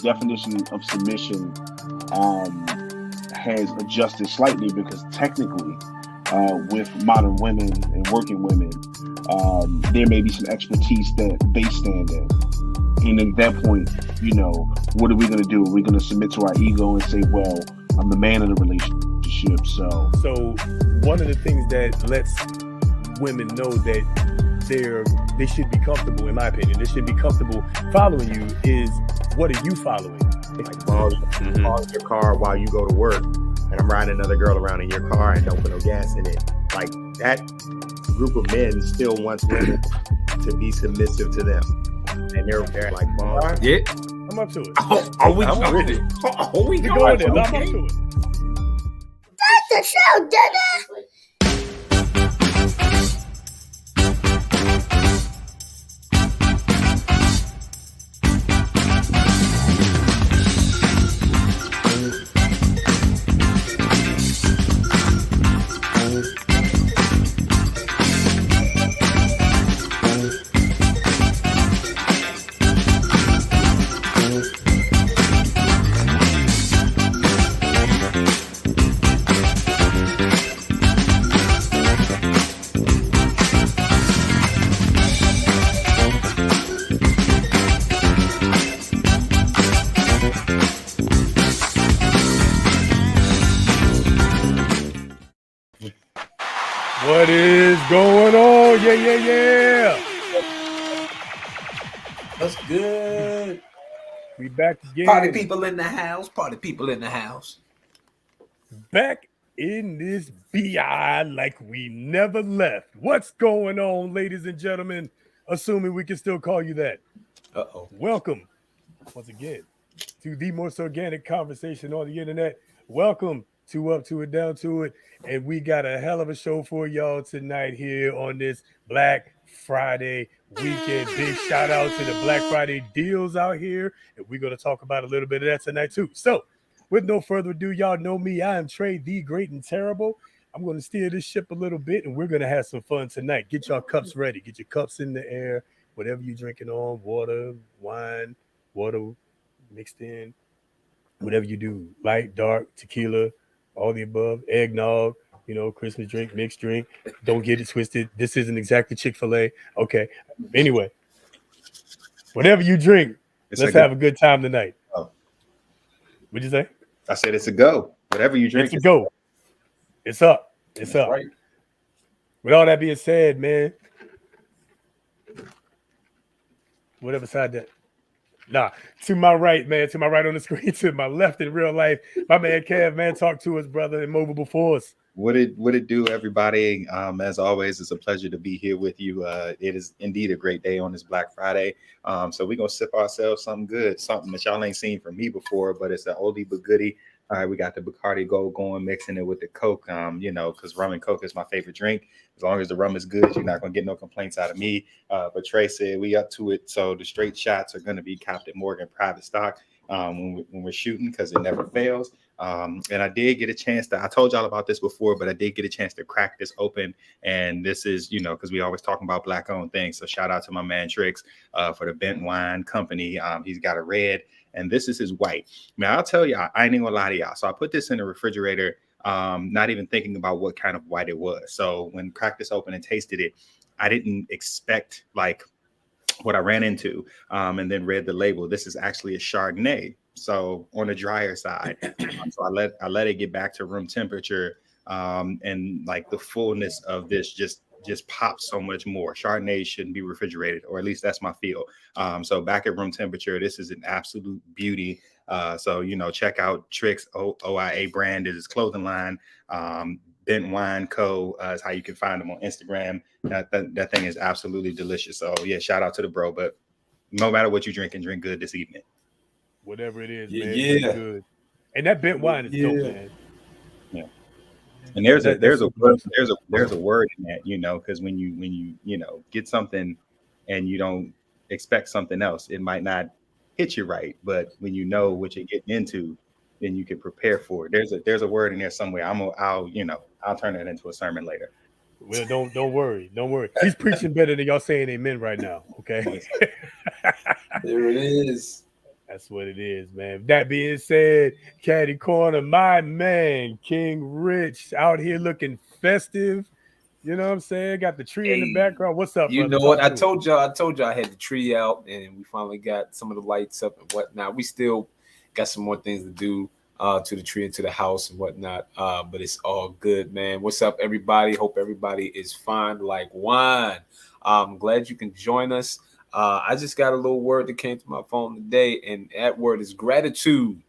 definition of submission has adjusted slightly because technically, with modern women and working women, there may be some expertise that they stand in. And at that point, what are we going to do? Are we going to submit to our ego and say, well, I'm the man in the relationship? So one of the things that lets women know that they should be comfortable, in my opinion, they should be comfortable following you is, what are you following? Like pause your car while you go to work, and I'm riding another girl around in your car and don't put no gas in it. Like, that group of men still wants women to be submissive to them. And they're like, well, yeah, I'm up to it. Are we I'm with it? oh, we going going there. I'm up to it. That's the show, Dada. What is going on? Yeah. That's good. We back again. Party people in the house. Party people in the house. Back in this BI like we never left. What's going on, ladies and gentlemen? Assuming we can still call you that. Uh-oh. Welcome, once again, to the most organic conversation on the internet. Welcome to Up to It, Down to It. And we got a hell of a show for y'all tonight here on this Black Friday weekend. Big shout out to the Black Friday deals out here. And we're going to talk about a little bit of that tonight too. So with no further ado, y'all know me. I am Trey, the Great and Terrible. I'm going to steer this ship a little bit and we're going to have some fun tonight. Get your cups ready. Get your cups in the air. Whatever you're drinking on, water, wine, water mixed in, whatever you do, light, dark, tequila, all the above, eggnog, Christmas drink, mixed drink. Don't get it twisted. This isn't exactly Chick-fil-A. Okay. Anyway, whatever you drink, let's have a good time tonight. Oh. What'd you say? I said it's a go. Whatever you drink, it's a go. It's up. It's up. Right. With all that being said, man, whatever side that. Nah, to my right, man, to my right on the screen, to my left in real life, my man Kev, man, talk to us, brother, Immovable Force. What it do, everybody? As always, it's a pleasure to be here with you. It is indeed a great day on this Black Friday. So we're gonna sip ourselves something good, something that y'all ain't seen from me before, but it's an oldie but goodie. All right, we got the Bacardi Gold going, mixing it with the Coke, because rum and Coke is my favorite drink. As long as the rum is good, you're not going to get no complaints out of me. But Trey said we up to it. So the straight shots are going to be Captain Morgan private stock when we're shooting because it never fails. And I did get a chance I told y'all about this before, but I did get a chance to crack this open. And this is, because we always talking about Black owned things. So shout out to my man Trix for the Bent Wine Company. He's got a red. And this is his white. Now, I'll tell you, I ain't even gonna lie to y'all. So I put this in the refrigerator, not even thinking about what kind of white it was. So when I cracked this open and tasted it, I didn't expect like what I ran into and then read the label. This is actually a Chardonnay. So on the drier side. So I let it get back to room temperature and like the fullness of this just pops so much more. Chardonnay shouldn't be refrigerated, or at least that's my feel. So back at room temperature, this is an absolute beauty. So check out Trix OIA brand is his clothing line. Bent Wine Co. Is how you can find them on Instagram. That thing is absolutely delicious. So yeah, shout out to the bro. But no matter what you drink good this evening. Whatever it is, Yeah, man, yeah. Good. And that bent wine is dope, man. Yeah. And there's a word in that, because when you get something and you don't expect something else, it might not hit you right. But when you know what you're getting into, then you can prepare for it. There's a word in there somewhere. I'll turn it into a sermon later. Well, don't worry. He's preaching better than y'all saying amen right now. Okay. There it is. That's what it is, man. That being said, Caddy Corner, my man, King Rich, out here looking festive. You know what I'm saying? Got the tree in the Hey, background. What's up, you brother? know what? Talk I to it. told y'all I had the tree out, and we finally got some of the lights up and whatnot. We still got some more things to do to the tree and to the house and whatnot. But it's all good, man. What's up, everybody? Hope everybody is fine like wine. I'm glad you can join us. I just got a little word that came to my phone today, and that word is gratitude.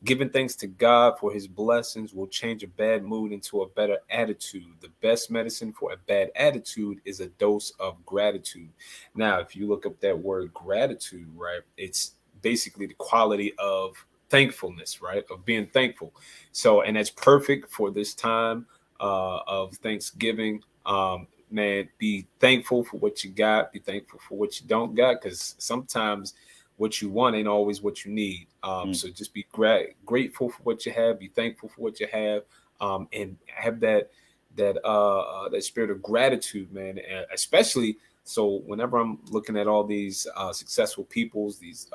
Giving thanks to God for his blessings will change a bad mood into a better attitude. The best medicine for a bad attitude is a dose of gratitude. Now, if you look up that word gratitude, right, it's basically the quality of thankfulness, right, of being thankful. So, and that's perfect for this time of Thanksgiving. Man, be thankful for what you got. Be thankful for what you don't got, because sometimes what you want ain't always what you need. So just be grateful for what you have. Be thankful for what you have, and have that spirit of gratitude, man. And especially so, whenever I'm looking at all these successful peoples, these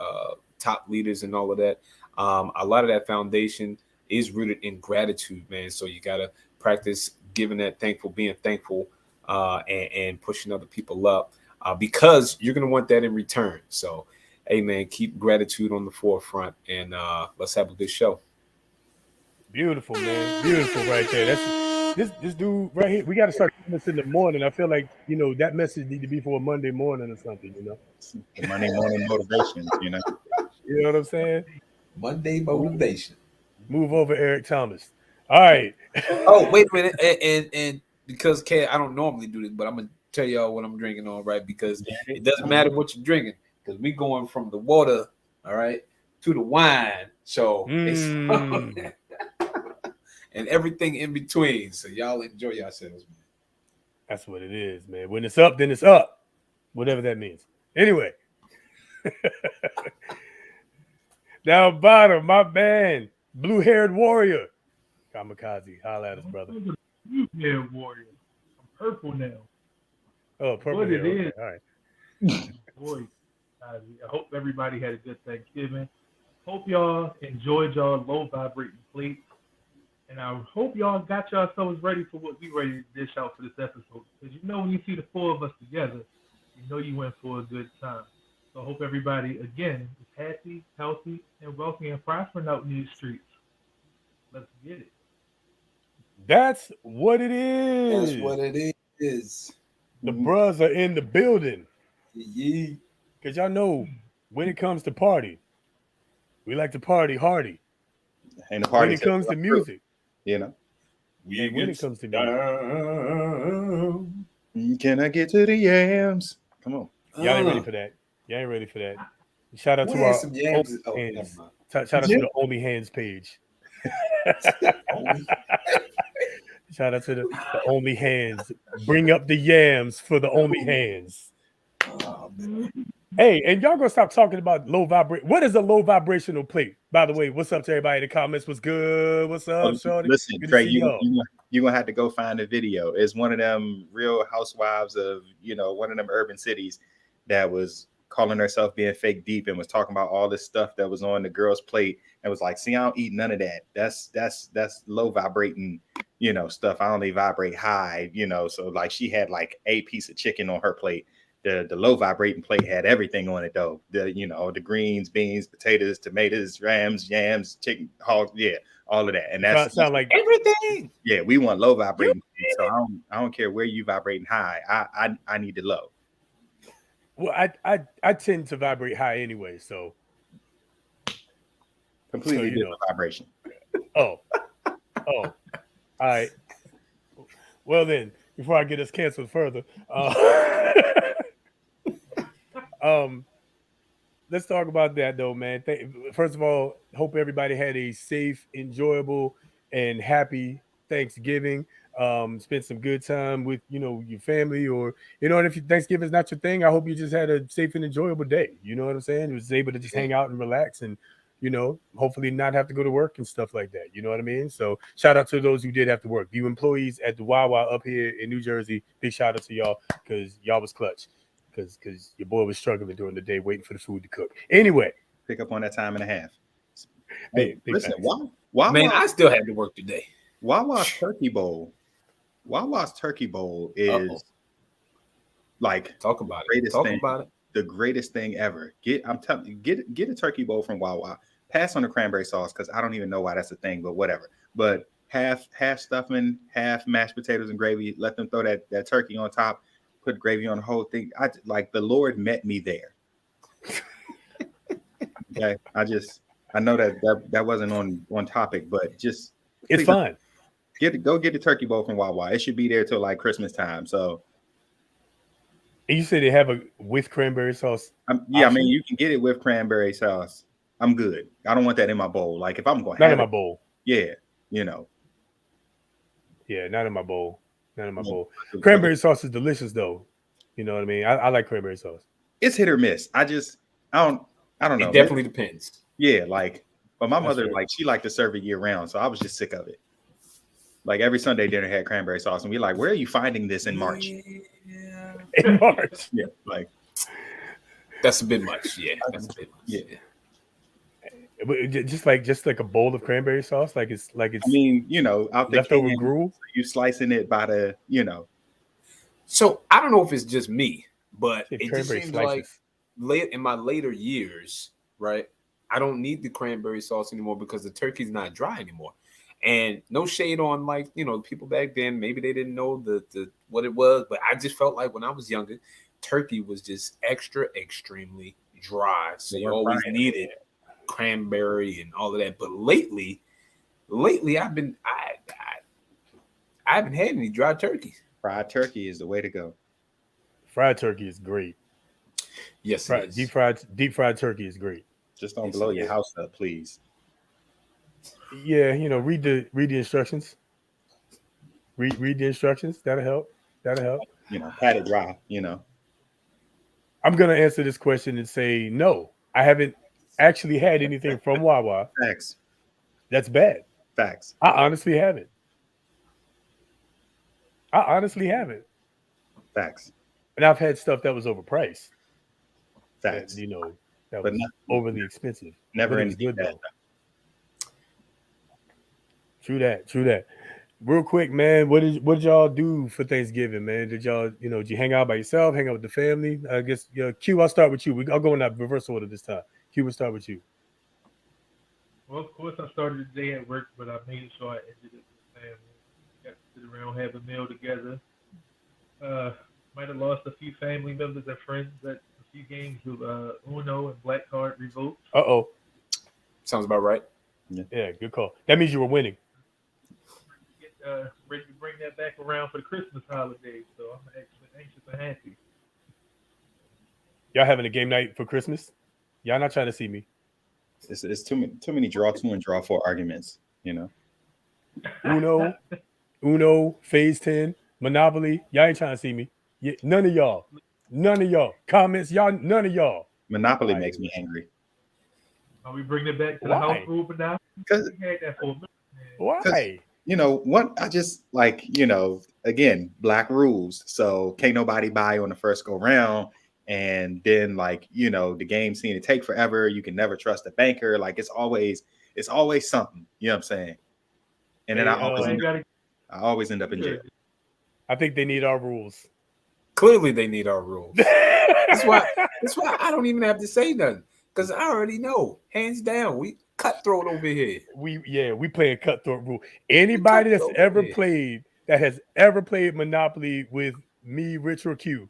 top leaders, and all of that, a lot of that foundation is rooted in gratitude, man. So you gotta practice giving that thankful, being thankful, and pushing other people up, because you're gonna want that in return. So, hey man, keep gratitude on the forefront, and let's have a good show. Beautiful, man. Beautiful right there. That's this dude right here. We got to start doing this in the morning. I feel like, that message need to be for a Monday morning or something. The Monday morning motivation, You know what I'm saying? Monday motivation. Move over, Eric Thomas. All right. Oh, wait a minute, and because I don't normally do this, but I'm gonna tell y'all what I'm drinking on, right? Because it doesn't matter what you're drinking, because we going from the water, all right, to the wine. So it's and everything in between. So y'all enjoy yourselves, man. That's what it is, man. When it's up, then it's up. Whatever that means. Anyway. Down bottom, my man, blue-haired warrior. Kamikaze. Holla at us, brother. Blue-haired warrior. I'm purple now. Oh, purple What hair. it is. Okay. All right. Boy, I hope everybody had a good Thanksgiving. Hope y'all enjoyed y'all low vibrating plates. And I hope y'all got yourselves ready for what we ready to dish out for this episode. Because when you see the four of us together, you know you went for a good time. So I hope everybody, again, is happy, healthy, and wealthy and prospering out in these streets. Let's get it. That's what it is. That's what it is. The bros are in the building. Yeah. Because y'all know, when it comes to party, we like to party hardy. And the party when it comes to music. And when it comes to music. Can I get to the yams? Come on. Y'all ain't ready for that. Y'all ain't ready for that. Shout out to our OnlyHands. Shout out to the OnlyHands page. Shout out to the OnlyHands. Bring up the yams for the OnlyHands. Oh, man. Hey, and y'all gonna stop talking about low vibration. What is a low vibrational plate? By the way, what's up to everybody in the comments? What's good? What's up, shorty? Listen, Trey, you're gonna have to go find a video. It's one of them Real Housewives of one of them urban cities that was calling herself being fake deep and was talking about all this stuff that was on the girl's plate and was like, see, I don't eat none of that. That's low vibrating, stuff. I only vibrate high, so like she had like a piece of chicken on her plate. The low vibrating plate had everything on it though. The greens, beans, potatoes, tomatoes, rams, yams, chicken, hogs, all of that. And that sound like everything. Yeah, we want low vibrating. So I don't care where you vibrating high. I need the low. Well, I tend to vibrate high anyway, so completely different vibration. Oh, all right. Well then, before I get us canceled further, let's talk about that though, man. First of all, hope everybody had a safe, enjoyable, and happy Thanksgiving. Spent some good time with your family, or and if Thanksgiving is not your thing, I hope you just had a safe and enjoyable day. You know what I'm saying? You was able to just hang out and relax, and hopefully not have to go to work and stuff like that. You know what I mean? So shout out to those who did have to work. You employees at the Wawa up here in New Jersey, big shout out to y'all, because y'all was clutch. Because your boy was struggling during the day waiting for the food to cook. Anyway, Pick up on that time and a half. Big Listen, facts. why Man, I still had to work today. Wawa's Turkey Bowl. Wawa's Turkey Bowl is Uh-oh. like Talk about it. greatest Talk thing, about it. the greatest thing ever. I'm telling you, get a turkey bowl from Wawa. Pass on the cranberry sauce because I don't even know why that's a thing, but whatever. But half stuffing, half mashed potatoes and gravy. Let them throw that turkey on top. Put gravy on the whole thing. I like the Lord met me there. Okay, I know that wasn't on topic, but just It's fine. Go get the turkey bowl from Wawa. It should be there till like Christmas time. So And you said they have a with cranberry sauce. yeah, I option? mean you can get it with cranberry sauce. I'm good. I don't want that in my bowl. Like if I'm going to Not have in my it, bowl. yeah, you know. Yeah, not in my bowl. Not in my Yeah. bowl. Cranberry sauce is delicious though. You know what I mean? I like cranberry sauce. It's hit or miss. I don't know. It definitely depends. Yeah, like, but my That's mother, fair. like, she liked to serve it year round, so I was just sick of it. Like every Sunday dinner had cranberry sauce, and we like, where are you finding this in March? Yeah. In March. Yeah, like, That's a bit much. Yeah. That's a bit much. Yeah. But just like a bowl of cranberry sauce, like it's I mean, you know, out the leftover can, gruel. you slicing it by the, you know, So I don't know if it's just me, but Shit, it just cranberry seems slices. like in my later years, right? I don't need the cranberry sauce anymore because the turkey's not dry anymore. And no shade on like, you know, people back then, maybe they didn't know the what it was, but I just felt like when I was younger, turkey was just extremely dry. So you always needed cranberry and all of that. But lately I haven't had any dry turkeys. fried turkey is the way to go. Fried turkey is great. Yes, it is. Deep fried turkey is great. Just don't Yes, blow it your is. house up, please. Yeah, you know, read the instructions. Read the instructions. That'll help. You know, pat it dry, you know. I'm gonna answer this question and say no. I haven't actually had anything from Wawa Facts. that's bad. Facts. I honestly haven't. Facts. And I've had stuff that was overpriced. Facts. That, you know, that But was not- overly expensive. Never But it in was good though. True that. Real quick, man. What did y'all do for Thanksgiving, man? Did y'all, did you hang out by yourself, hang out with the family? I guess, Q, I'll start with you. I'll go in that reverse order this time. Q, we'll start with you. Well, of course, I started the day at work, but I made sure I ended it with the family. Got to sit around, have a meal together. Might have lost a few family members and friends at a few games of Uno and Black Card Revolt. Uh-oh. Sounds about right. Yeah, good call. That means you were winning. Ready to bring that back around for the Christmas holidays, so I'm actually anxious and happy. Y'all having a game night for Christmas? Y'all not trying to see me. It's too many draw 2 and draw 4 arguments, you know. Uno, Phase 10, Monopoly. Y'all ain't trying to see me. Yeah, none of y'all. Comments, y'all, none of y'all. Monopoly Right. makes me angry. Are we bringing it back to Why? the house rule now? Because We had that for a minute. Why? you know what, I just like, you know, again, black rules, so can't nobody buy on the first go round, and then like, you know, the game seemed to take forever. You can never trust a banker. Like it's always something, you know what I'm saying? And then Hey, I always end up in jail. I think they need our rules. Clearly, they need our rules. That's why I don't even have to say nothing because I already know, hands down, we cutthroat over here. we playing cutthroat rule. Anybody that's ever played Monopoly with me, Rich, or Q,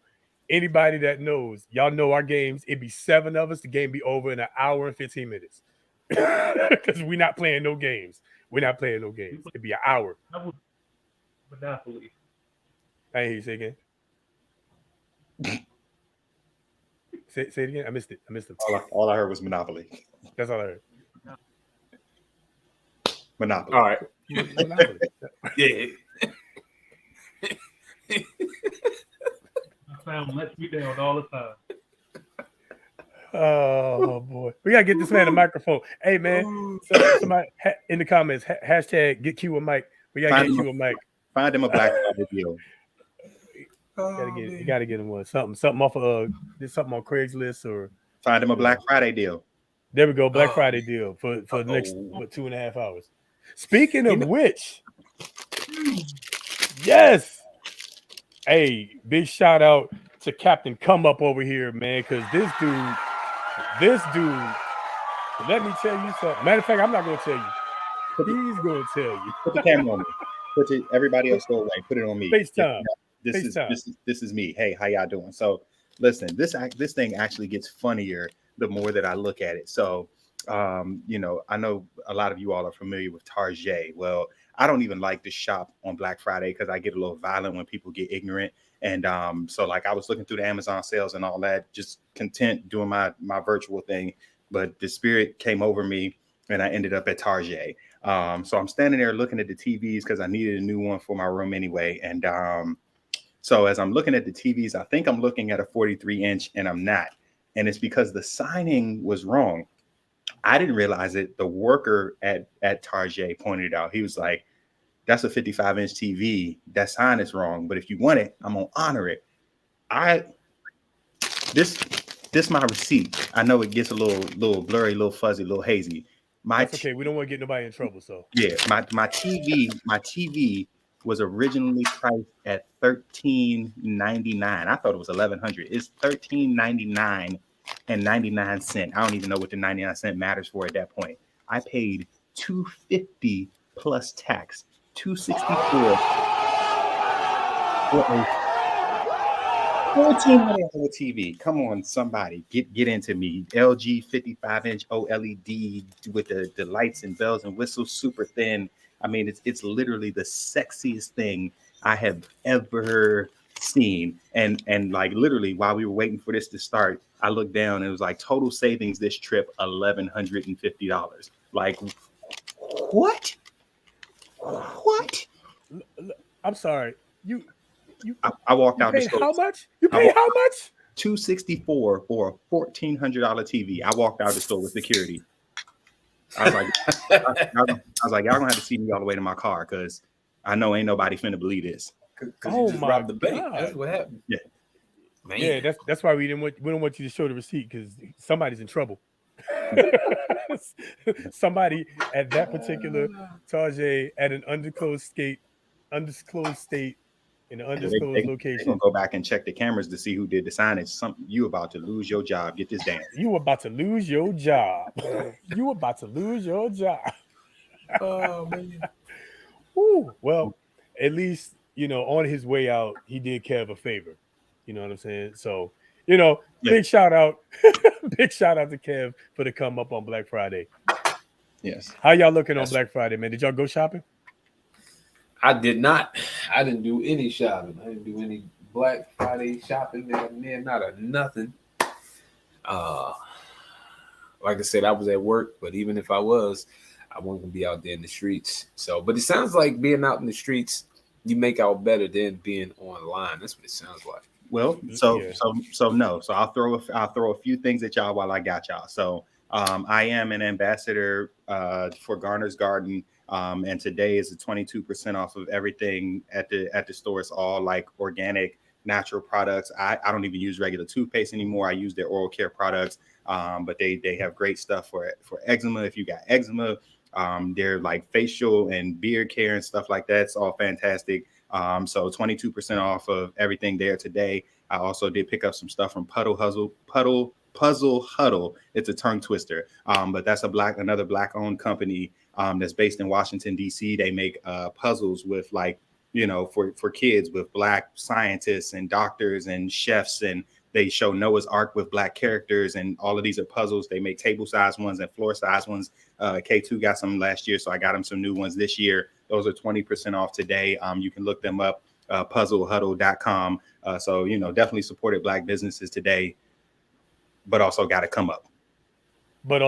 anybody that knows, y'all know our games. It'd be 7 of us. The game be over in an hour and 15 minutes. Because we're not playing no games. It'd be an hour. I was Monopoly. I ain't hear you say again. say it again. I missed it. All I heard was Monopoly. That's all I heard. Monopoly. All right. Monopoly. Yeah. My sound lets me down all the time. Oh boy, we gotta get this man a microphone. Hey man, somebody in the comments hashtag get Q a mic. We gotta get Q a mic. Find him a Black Friday deal. You gotta get him one. Something off of something on Craigslist or Find him a Black Friday deal. There we go. Black Oh, Friday deal for the next Uh-oh. 2.5 hours. Speaking You of know- which, yes. Hey, big shout out to Captain Come Up over here, man, because this dude, let me tell you something. Matter of fact, I'm not going to tell you. He's going to tell you. Put the camera on me. Put it. Everybody else go away. Put it on me. FaceTime. This FaceTime. is me. Hey, how y'all doing? So listen, this thing actually gets funnier the more that I look at it. So you know, I know a lot of you all are familiar with Target. Well, I don't even like to shop on Black Friday because I get a little violent when people get ignorant. And so like I was looking through the Amazon sales and all that, just content doing my virtual thing. But the spirit came over me and I ended up at Target. So I'm standing there looking at the TVs because I needed a new one for my room anyway. And so as I'm looking at the TVs, I think I'm looking at a 43-inch and I'm not. And it's because the signing was wrong. I didn't realize it. The worker at Target pointed it out. He was like, that's a 55-inch TV. That sign is wrong. But if you want it, I'm going to honor it. This my receipt. I know it gets a little blurry, a little fuzzy, a little hazy. That's okay. We don't want to get nobody in trouble. So yeah, my TV was originally priced at $13.99. I thought it was $1,100. It's $13.99 and 99 cents. I don't even know what the 99 cent matters for at that point. I paid $250 plus tax, $264 for a 1400 TV. Come on, somebody, get into me. LG 55-inch OLED with the lights and bells and whistles, super thin. I mean, it's literally the sexiest thing I have ever seen. And like literally while we were waiting for this to start, I looked down and it was like total savings this trip $1,150. Like what? I'm sorry. I walked out the paid store. how much? You paid how much? $264 for a $1,400 TV. I walked out the store with security. I was like, y'all gonna have to see me all the way to my car because I know ain't nobody finna believe this. Oh my robbed the bank. God. That's what happened. Yeah. Man. Yeah, that's why we don't want you to show the receipt because somebody's in trouble. Somebody at that particular Target at an undisclosed state in an undisclosed They're location. gonna go back and check the cameras to see who did the signage. You about to lose your job. Get this down. You about to lose your job. You about to lose your job. Oh man. Ooh, well, at least on his way out, he did Kev a favor. You know what I'm saying? So, big shout out to Kev for the come up on Black Friday. Yes. How y'all looking on Black Friday, man? Did y'all go shopping? I did not. I didn't do any shopping. I didn't do any Black Friday shopping. Not a nothing. Like I said, I was at work, but even if I was, I wasn't gonna be out there in the streets. So, but it sounds like being out in the streets, you make out better than being online. That's what it sounds like. Well, so no. So I'll throw a few things at y'all while I got y'all. So I am an ambassador for Garner's Garden. And today is a 22% off of everything at the store. It's all like organic, natural products. I don't even use regular toothpaste anymore. I use their oral care products. But they have great stuff for eczema. If you got eczema, they're like facial and beard care and stuff like that. It's all fantastic. So 22% off of everything there today. I also did pick up some stuff from Puzzle Huddle. It's a tongue twister. But that's another Black-owned company that's based in Washington, D.C. They make puzzles with for kids with Black scientists and doctors and chefs, and they show Noah's Ark with Black characters, and all of these are puzzles. They make table size ones and floor size ones. K2 got some last year, so I got them some new ones this year. Those are 20% off today. You can look them up, puzzlehuddle.com. So definitely supported Black businesses today, but also got to come up. I'm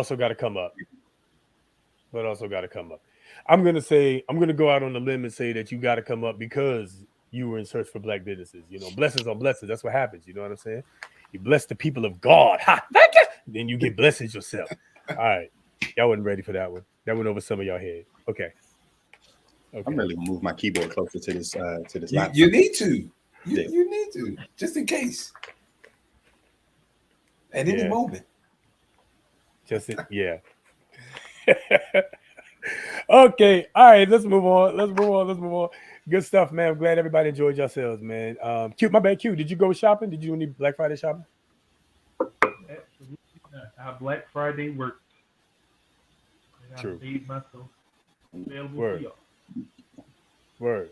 going to go out on the limb and say that you got to come up because you were in search for Black businesses. Blessings on blessings. That's what happens. You know what I'm saying? You bless the people of God. Ha, thank you. Then you get blessings yourself. All right. Y'all wasn't ready for that one. That went over some of y'all head. Okay. I'm really gonna move my keyboard closer to this laptop. You need to. You need to, just in case. At any moment. Just it, yeah. Okay, all right. Let's move on. Good stuff, man. I'm glad everybody enjoyed yourselves, man. Q, my bad. Q, did you go shopping? Did you do any Black Friday shopping? Absolutely not. Our Black Friday worked. And I True. made myself available Word. for y'all. Word.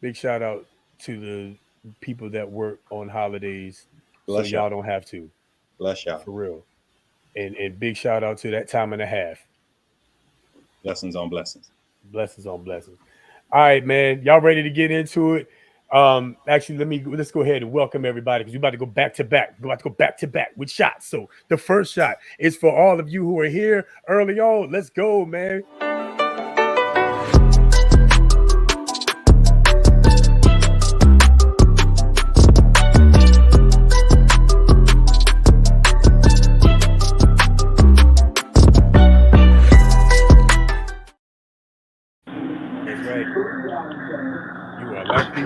Big shout out to the people that work on holidays, so Bless y'all y'all. don't have to, Bless y'all. for real. And big shout out to that time and a half. Blessings on blessings. Blessings on blessings. All right, man. Y'all ready to get into it? Actually, let's go ahead and welcome everybody because we're about to go back to back. We're about to go back to back with shots. So the first shot is for all of you who are here early on. Let's go, man. That's right. You are lucky.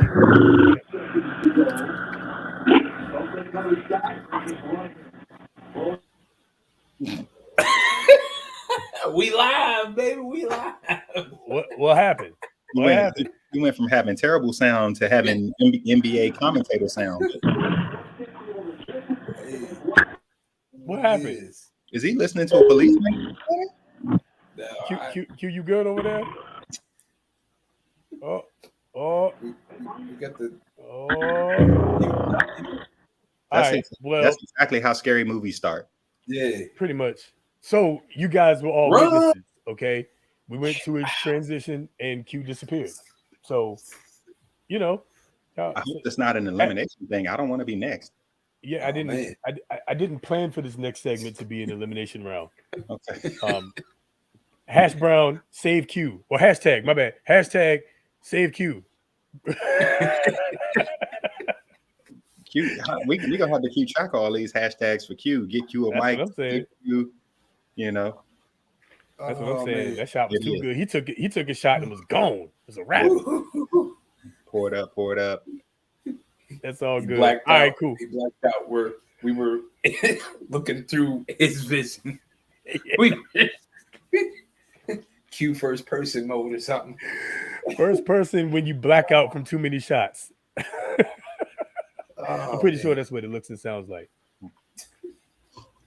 We live, baby. We live. What happened? You What went, happened? you went from having terrible sound to having NBA commentator sound. What happened? Is he listening to a policeman? Q, you good over there? Oh. We got the. All right. Well, That's exactly how scary movies start. Yeah. pretty much. So you guys were all Run. witnesses, okay? We went to a transition and Q disappeared. So, you know, I hope it's not an elimination thing. I don't want to be next. yeah, I didn't. I didn't plan for this next segment to be an elimination round. Okay. Hash Brown save Q or hashtag. My bad. Hashtag save Q. Q, we gonna have to keep track of all these hashtags for Q. Get you a That's mic. what I'm saying. You know. That's what I'm saying. Man. That shot was It too is. good. He took a shot and was gone. It was a wrap. Pour it up. That's all He good. blacked All out. right, cool. He blacked out where we were looking through his vision. We Q first person mode or something. First person when you black out from too many shots. I'm pretty sure that's what it looks and sounds like.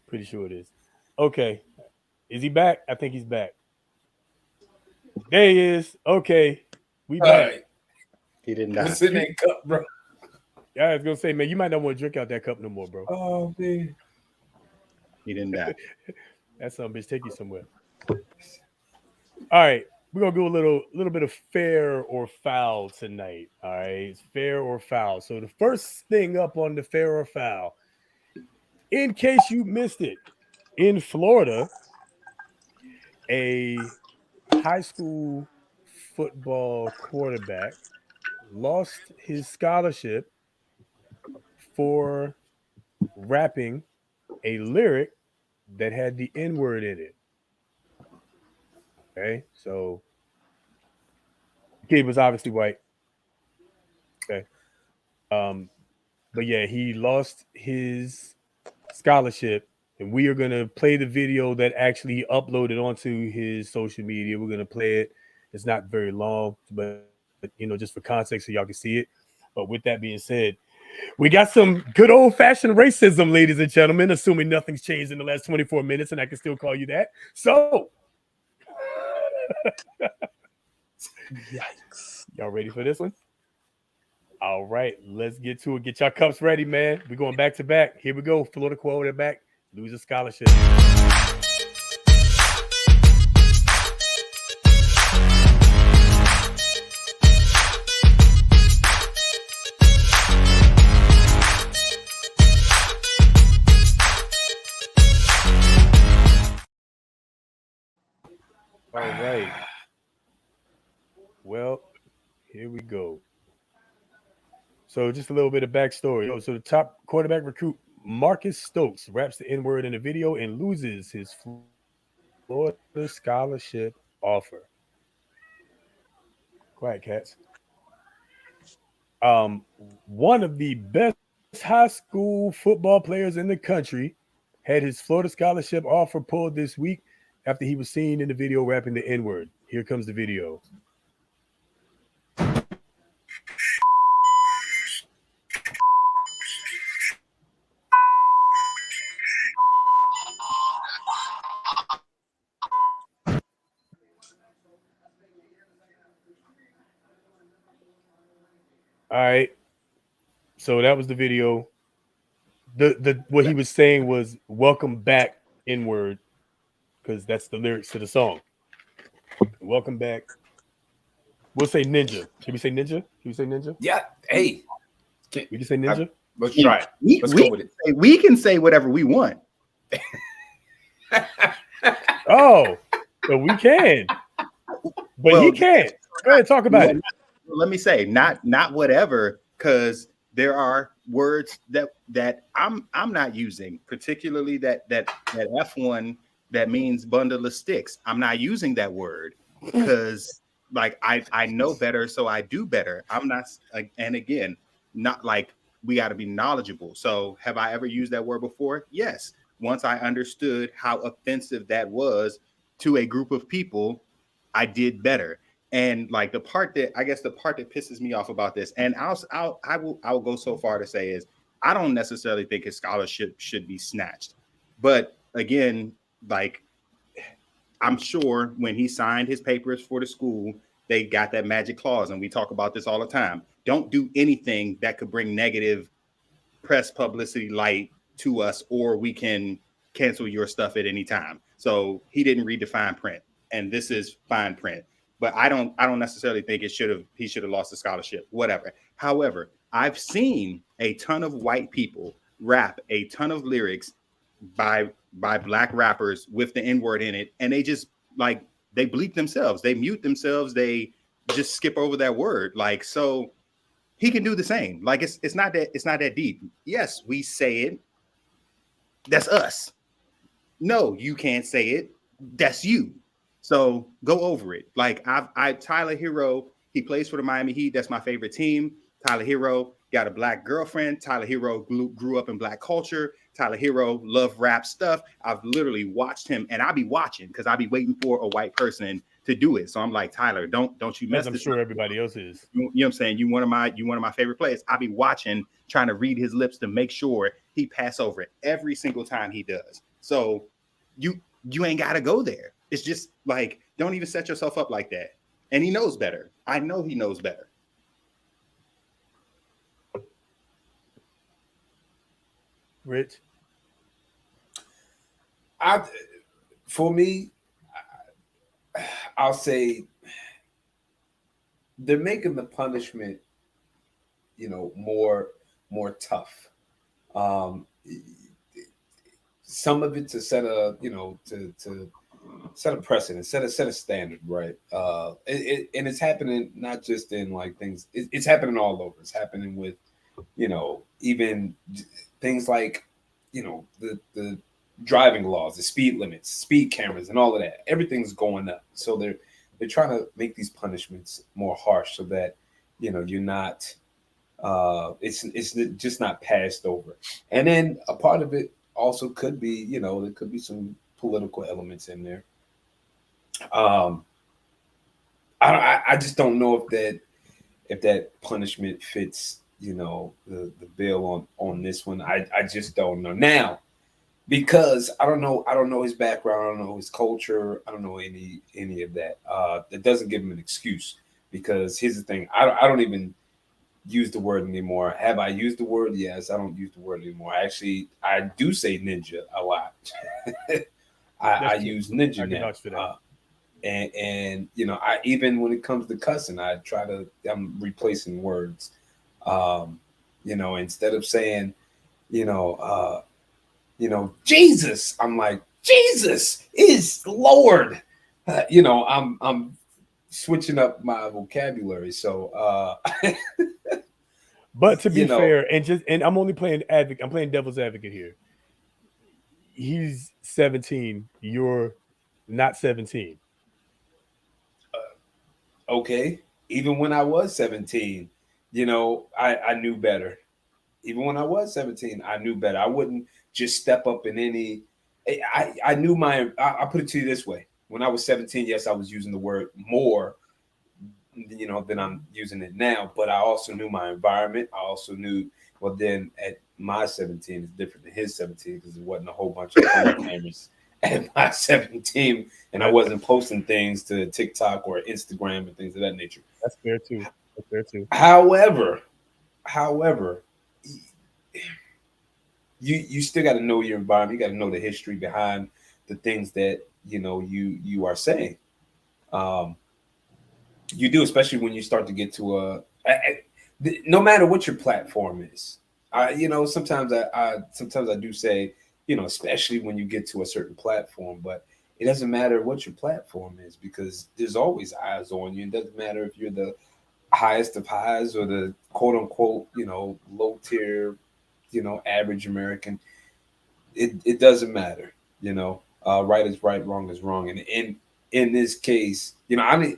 Pretty sure it is. Okay. Is he back? I think he's back. There he is. Okay. We All back. right. He didn't die. What's in that cup, bro? Yeah, I was gonna say, man, you might not want to drink out that cup no more, bro. Oh man. He didn't die. That son bitch take you somewhere. All right. We're gonna do a little bit of fair or foul tonight. All right. It's fair or foul. So the first thing up on the fair or foul, in case you missed it, in Florida, a high school football quarterback lost his scholarship for rapping a lyric that had the N-word in it. Okay, so the kid was obviously white. Okay. But yeah, he lost his scholarship, and we are gonna play the video that actually uploaded onto his social media. We're gonna play it. It's not very long, but just for context, so y'all can see it. But with that being said, we got some good old-fashioned racism, ladies and gentlemen, assuming nothing's changed in the last 24 minutes, and I can still call you that. So, yikes. Y'all ready for this one? All right, let's get to it. Get your cups ready, man. We're going back to back. Here we go. Florida quarterback, loses scholarship. All right. Well, here we go. So just a little bit of backstory. So the top quarterback recruit, Marcus Stokes, raps the N-word in a video and loses his Florida scholarship offer. Quiet, cats. One of the best high school football players in the country had his Florida scholarship offer pulled this week after he was seen in the video rapping the N-word. Here comes the video. All right. So that was the video. The what he was saying was "Welcome back, N-word," because that's the lyrics to the song. Welcome back. We'll say ninja. Can we say ninja? Can we say ninja? Yeah. Hey, We can say ninja. let's try it. We, Let's we go with it. we can say whatever we want. Oh, so we can, but Well, he can't. Go ahead, talk about it. Let me say, not whatever, because there are words that I'm not using, particularly that F1 that means bundle of sticks. I'm not using that word because like I know better, so I do better. I'm not, and again, not like we got to be knowledgeable. So have I ever used that word before? Yes. Once I understood how offensive that was to a group of people, I did better. And like the part that pisses me off about this, and I will go so far to say is I don't necessarily think his scholarship should be snatched. But again, like I'm sure when he signed his papers for the school, they got that magic clause, and we talk about this all the time. Don't do anything that could bring negative press publicity light to us, or we can cancel your stuff at any time. So he didn't read the fine print, and this is fine print. But I don't necessarily think he should have lost the scholarship, whatever. However, I've seen a ton of white people rap a ton of lyrics by black rappers with the N-word in it, and they just like they bleep themselves, they mute themselves, they just skip over that word. Like, so he can do the same. Like it's not that deep. Yes, we say it. That's us. No, you can't say it. That's you. So go over it. Like Tyler Hero, he plays for the Miami Heat. That's my favorite team. Tyler Hero got a black girlfriend. Tyler Hero grew up in black culture. Tyler Hero loved rap stuff. I've literally watched him, and I'll be watching because I'll be waiting for a white person to do it. So I'm like, Tyler, don't you mess As I'm this sure up. everybody else is. You know what I'm saying? You one of my favorite players. I'll be watching, trying to read his lips to make sure he pass over it every single time he does. So you ain't got to go there. It's just like, don't even set yourself up like that. And he knows better. I know he knows better. Rich, For me, I'll say they're making the punishment, more tough. Some of it to set a, to set a precedent, set a standard, right? And it's happening not just in like things. It's happening all over. It's happening with, even things like, the driving laws, the speed limits, speed cameras, and all of that. Everything's going up. So they're trying to make these punishments more harsh so that you're not. It's just not passed over. And then a part of it also could be, there could be some political elements in there. I just don't know if that punishment fits, the bill on this one. I just don't know now, because I don't know his background, I don't know his culture, I don't know any of that. That doesn't give him an excuse, because here's the thing, I don't even use the word anymore. Have I used the word? Yes, I don't use the word anymore. Actually, I do say ninja a lot. I use ninja now. And I, even when it comes to cussing, I'm replacing words. Instead of saying, Jesus, I'm like, Jesus is Lord. I'm switching up my vocabulary. So, but to be fair, and I'm only playing advocate. I'm playing devil's advocate here. He's 17. You're not 17. Okay. Even when I was 17, I knew better. Even when I was 17, I knew better. I wouldn't just step up in any. I knew I put it to you this way. When I was 17, yes, I was using the word more, than I'm using it now. But I also knew my environment. I also knew, well, then at my 17 is different than his 17 because it wasn't a whole bunch of cameras at my 17, and I wasn't posting things to TikTok or Instagram and things of that nature. That's fair too. However, you still got to know your environment. You got to know the history behind the things that you are saying. You do, especially when you start to get to no matter what your platform is. Sometimes I do say, especially when you get to a certain platform, but it doesn't matter what your platform is because there's always eyes on you. It doesn't matter if you're the highest of highs or the quote unquote, low tier, average American. It doesn't matter, right is right, wrong is wrong. And in this case, the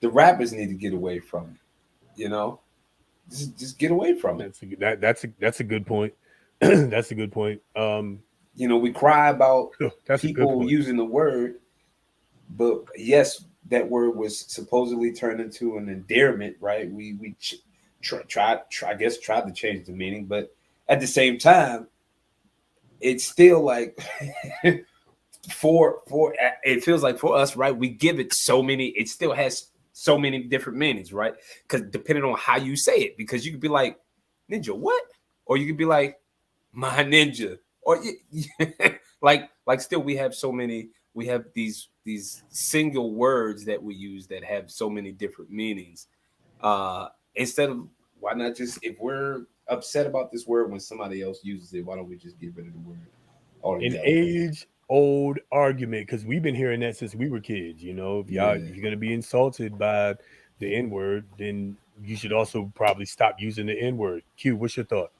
rappers need to get away from it, just get away from it. That's a good point. That's a good point. We cry about people using the word, but yes, that word was supposedly turned into an endearment, right? We tried to change the meaning, but at the same time, it's still like it feels like for us, right? We give it so many. It still has so many different meanings, right? Because depending on how you say it, because you could be like ninja, what? Or you could be like my ninja, or like still we have so many. We have these single words that we use that have so many different meanings. Instead of why not just, if we're upset about this word when somebody else uses it, why don't we just get rid of the word altogether? An age-old argument, because we've been hearing that since we were kids. If you're going to be insulted by the N-word, then you should also probably stop using the N-word. Q, what's your thought?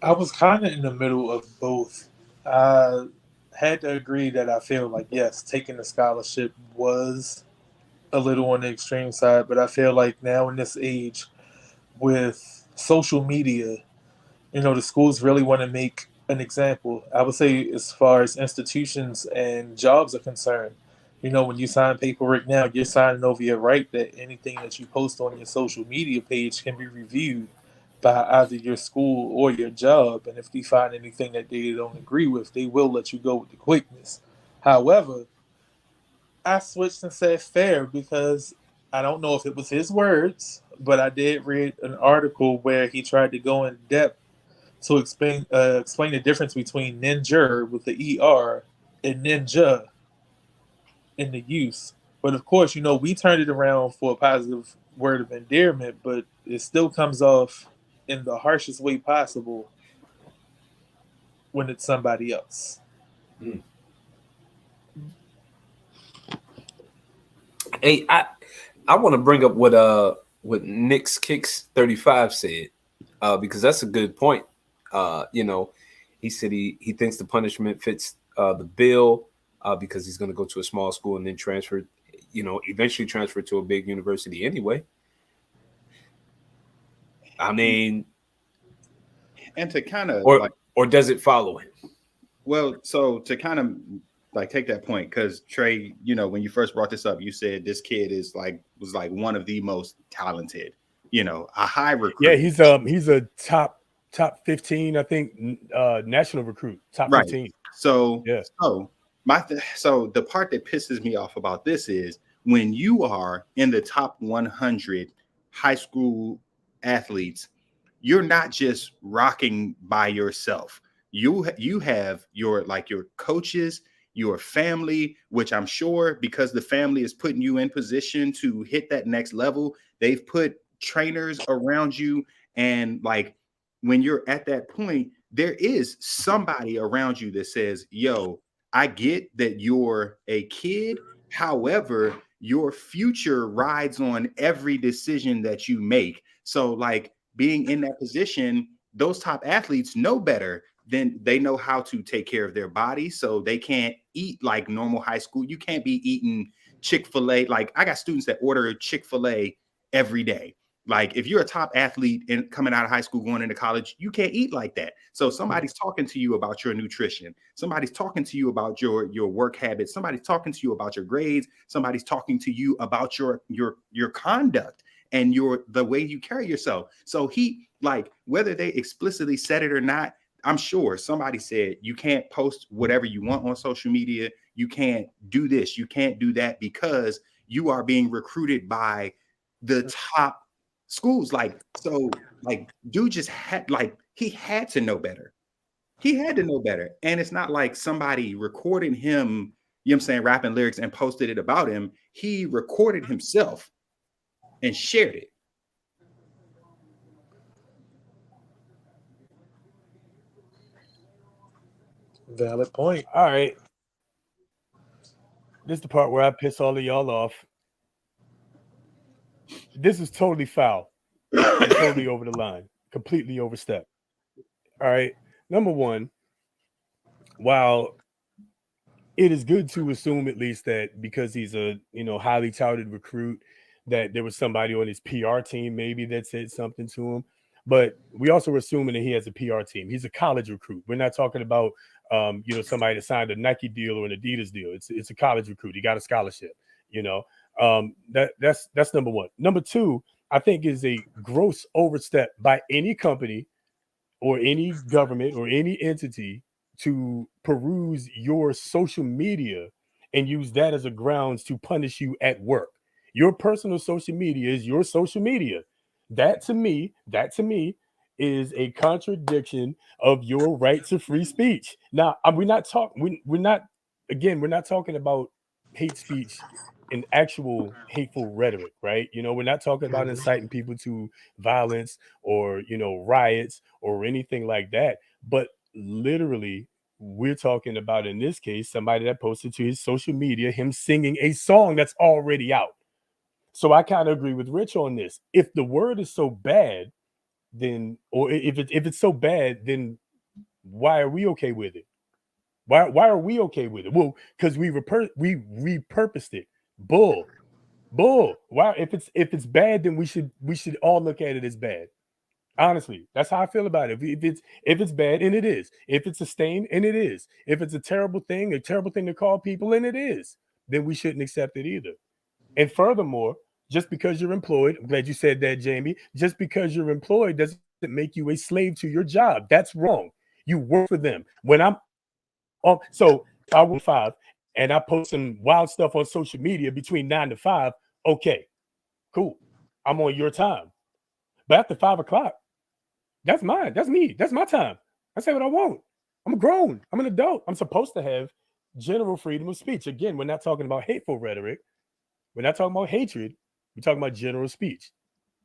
I was kind of in the middle of both. I had to agree that I feel like, yes, taking the scholarship was a little on the extreme side, but I feel like now in this age with social media, the schools really want to make an example. I would say as far as institutions and jobs are concerned, when you sign paperwork now, you're signing over your right that anything that you post on your social media page can be reviewed by either your school or your job. And if they find anything that they don't agree with, they will let you go with the quickness. However, I switched and said fair because I don't know if it was his words, but I did read an article where he tried to go in depth to explain the difference between ninja with the ER and ninja in the use. But of course, we turned it around for a positive word of endearment, but it still comes off in the harshest way possible when it's somebody else. Hey, I want to bring up what Nick's Kicks 35 said, because that's a good point. He said he thinks the punishment fits the bill because he's going to go to a small school and then eventually transfer to a big university anyway. I mean, and to kind of or does it follow him? Well, so to kind of take that point, because Trey, when you first brought this up, you said this kid was one of the most talented, a high recruit. Yeah, he's a top 15, I think, national recruit, top 15. So yeah. So the part that pisses me off about this is when you are in the top 100 high school athletes, you're not just rocking by yourself. You have your coaches, your family, which I'm sure because the family is putting you in position to hit that next level, they've put trainers around you. And when you're at that point, there is somebody around you that says, yo, I get that you're a kid. However, your future rides on every decision that you make. So being in that position, those top athletes know better. Then they know how to take care of their body, so they can't eat like normal high school. You can't be eating Chick-fil-A. I got students that order Chick-fil-A every day. Like if you're a top athlete and coming out of high school, going into college, you can't eat like that. So somebody's talking to you about your nutrition. Somebody's talking to you about your work habits. Somebody's talking to you about your grades. Somebody's talking to you about your conduct and the way you carry yourself. So he, like, whether they explicitly said it or not, I'm sure somebody said you can't post whatever you want on social media. You can't do this. You can't do that because you are being recruited by the top schools. Like, so like dude just had, like, he had to know better. He had to know better. And it's not like somebody recording him, you know what I'm saying, rapping lyrics and posted it about him. He recorded himself and shared it. Valid point. All right. This is the part where I piss all of y'all off. This is totally foul. Totally over the line. Completely overstepped. All right. Number one, while it is good to assume at least that because he's a, you know, highly touted recruit, that there was somebody on his PR team maybe that said something to him. But we also are assuming that he has a PR team. He's a college recruit. We're not talking about you know, somebody that signed a Nike deal or an Adidas deal. It's a college recruit. He got a scholarship, you know. That's number one. Number two, I think is a gross overstep by any company or any government or any entity to peruse your social media and use that as a grounds to punish you at work. Your personal social media is your social media. That to me is a contradiction of your right to free speech. Now, we're not talking about hate speech and actual hateful rhetoric, right? You know, we're not talking about inciting people to violence or, you know, riots or anything like that. But literally, we're talking about, in this case, somebody that posted to his social media him singing a song that's already out. So I kind of agree with Rich on this. If the word is so bad, then, or if it's so bad, then why are we okay with it? Why are we okay with it? Well, because we repurposed it. Bull. Why? If it's bad, then we should all look at it as bad. Honestly, that's how I feel about it. If it's bad, and it is. If it's a stain, and it is. If it's a terrible thing to call people, and it is, then we shouldn't accept it either. And furthermore, just because you're employed, I'm glad you said that, Jamie. Just because you're employed doesn't make you a slave to your job. That's wrong. You work for them. When I'm so I work 5 and I post some wild stuff on social media between 9 to 5. Okay, cool. I'm on your time. But after 5 o'clock, that's mine. That's me. That's my time. I say what I want. I'm grown. I'm an adult. I'm supposed to have general freedom of speech. Again, we're not talking about hateful rhetoric. We're not talking about hatred. We're talking about general speech.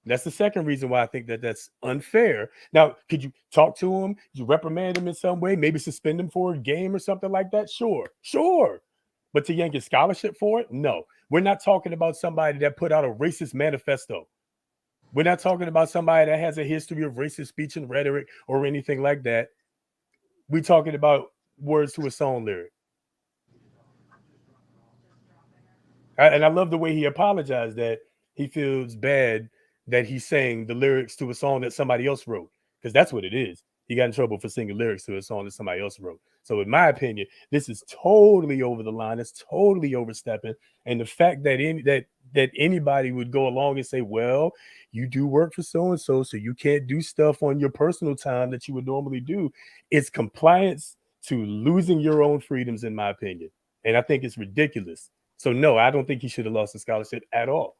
That's the second reason why I think that that's unfair. Now, could you talk to him? You reprimand him in some way? Maybe suspend him for a game or something like that? Sure. But to yank his scholarship for it? No. We're not talking about somebody that put out a racist manifesto. We're not talking about somebody that has a history of racist speech and rhetoric or anything like that. We're talking about words to a song lyric. And I love the way he apologized that he feels bad that he sang the lyrics to a song that somebody else wrote, because that's what it is. He got in trouble for singing lyrics to a song that somebody else wrote. So in my opinion, this is totally over the line. It's totally overstepping. And the fact that that anybody would go along and say, well, you do work for so-and-so, so you can't do stuff on your personal time that you would normally do. It's compliance to losing your own freedoms, in my opinion. And I think it's ridiculous. So no, I don't think he should have lost the scholarship at all.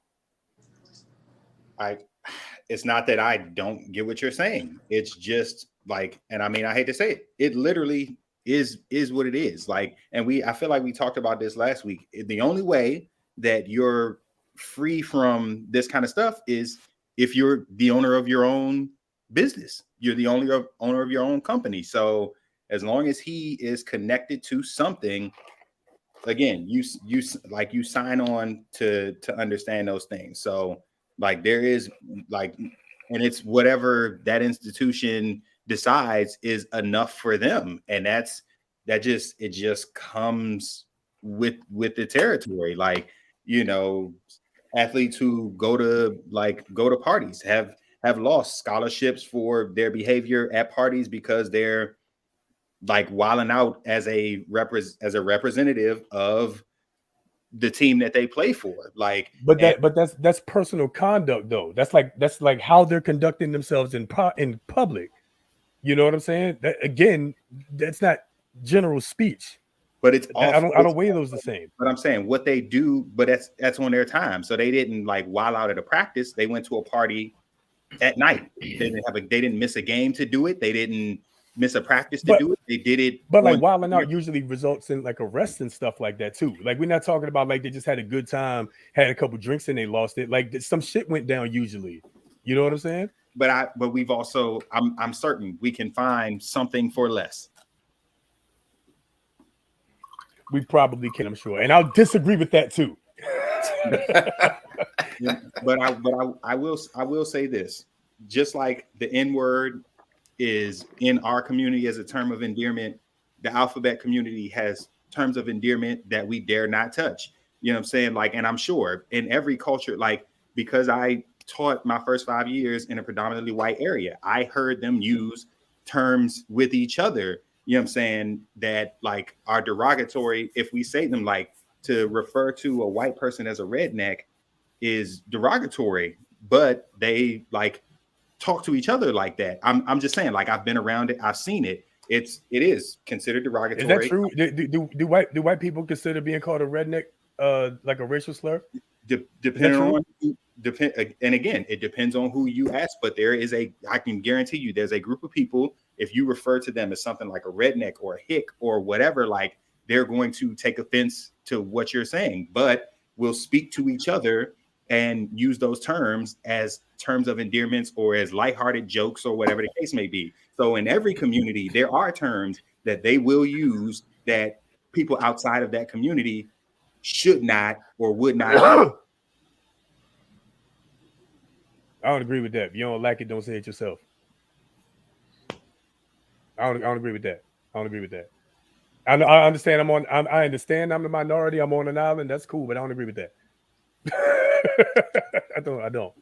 It's not that I don't get what you're saying. It's just like, and I mean, I hate to say it, it literally is what it is. Like, and I feel like we talked about this last week. The only way that you're free from this kind of stuff is if you're the owner of your own business. You're the owner of your own company. So as long as he is connected to something, again, you sign on to understand those things. So like there is like, and it's whatever that institution decides is enough for them. And it just comes with the territory. Like, you know, athletes who go to parties have lost scholarships for their behavior at parties because they're like wilding out as a representative of the team that they play for. Like, but that's personal conduct though. That's like how they're conducting themselves in public. You know what I'm saying? That, again, that's not general speech. But it's I don't weigh those the same. But I'm saying what they do, but that's on their time. So they didn't like wild out at a practice. They went to a party at night. They didn't miss a game to do it. They didn't miss a practice to do it. They did it. But like wilding out usually results in like arrests and stuff like that too. Like we're not talking about like they just had a good time, had a couple drinks and they lost it. Like some shit went down usually. You know what I'm saying? But we've also I'm certain we can find something for less. We probably can, I'm sure, and I'll disagree with that too. But I will say this: just like the N-word is in our community as a term of endearment, the alphabet community has terms of endearment that we dare not touch. You know what I'm saying? Like, and I'm sure in every culture, like because I taught my first 5 years in a predominantly white area, I heard them use terms with each other. You know what I'm saying? That like are derogatory. If we say them, like to refer to a white person as a redneck is derogatory, but they like talk to each other like that. I'm just saying, like I've been around it, I've seen it. It is considered derogatory. Is that true? Do white people consider being called a redneck like a racial slur? Depending on and again, it depends on who you ask, but I can guarantee you there's a group of people, if you refer to them as something like a redneck or a hick or whatever, like they're going to take offense to what you're saying, but we'll speak to each other and use those terms as terms of endearments or as lighthearted jokes or whatever the case may be. So in every community, there are terms that they will use that people outside of that community should not or would not. I don't agree with that. If you don't like it, don't say it yourself. I don't agree with that. I don't agree with that. I understand I understand I'm the minority. I'm on an island. That's cool, but I don't agree with that. I don't.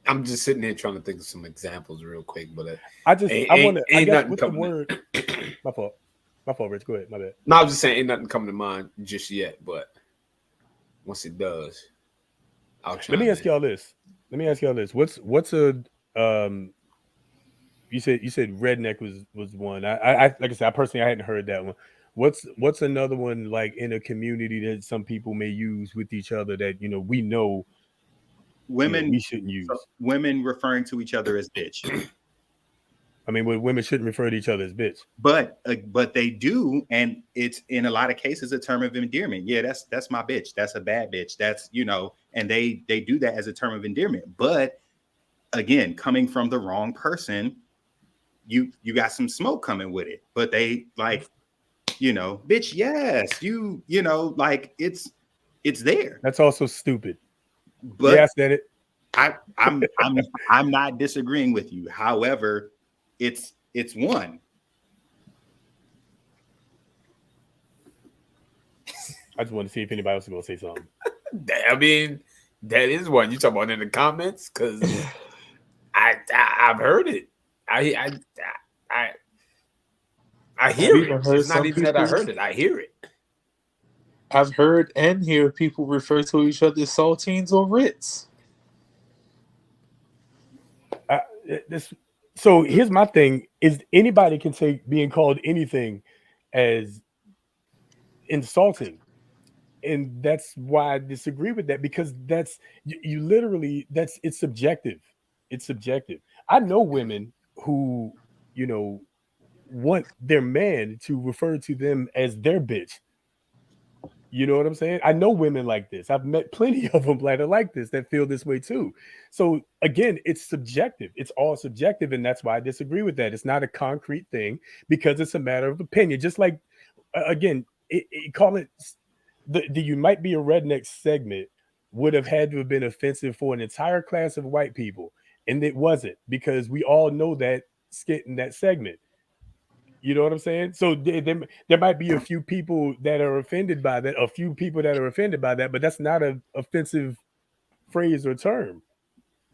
I'm just sitting here trying to think of some examples real quick, but I want to. I guess with the word. My fault, Rich. Go ahead. My bad. No, I was just saying, ain't nothing coming to mind just yet, but once it does, Let me ask y'all this. What's a you said redneck was one. I like I said, I personally hadn't heard that one. What's another one like in a community that some people may use with each other that we know women we shouldn't use? Women referring to each other as bitch. I mean, women shouldn't refer to each other as bitch, but they do, and it's in a lot of cases a term of endearment. Yeah, that's my bitch. That's a bad bitch. That's and they do that as a term of endearment. But again, coming from the wrong person, you got some smoke coming with it. But they like, bitch. Yes, like it's there. That's also stupid. But yeah, I said it. I'm not disagreeing with you. However, it's one. I just want to see if anybody else is going to say something. I mean, that is one you talk about in the comments because I've heard it. I hear it. It's not even that I heard it. I hear it. I've heard and hear people refer to each other as saltines or Ritz. So here's my thing: is anybody can take being called anything as insulting, and that's why I disagree with that, because that's you literally it's subjective. It's subjective. I know women who want their man to refer to them as their bitch. You know what I'm saying? I know women like this. I've met plenty of them that are like this, that feel this way too. So again, it's subjective. It's all subjective. And that's why I disagree with that. It's not a concrete thing because it's a matter of opinion. Just like, again, call it the You Might Be a Redneck segment would have had to have been offensive for an entire class of white people. And it wasn't, because we all know that skit in that segment. You know what I'm saying? So there might be a few people that are offended by that, but that's not an offensive phrase or term.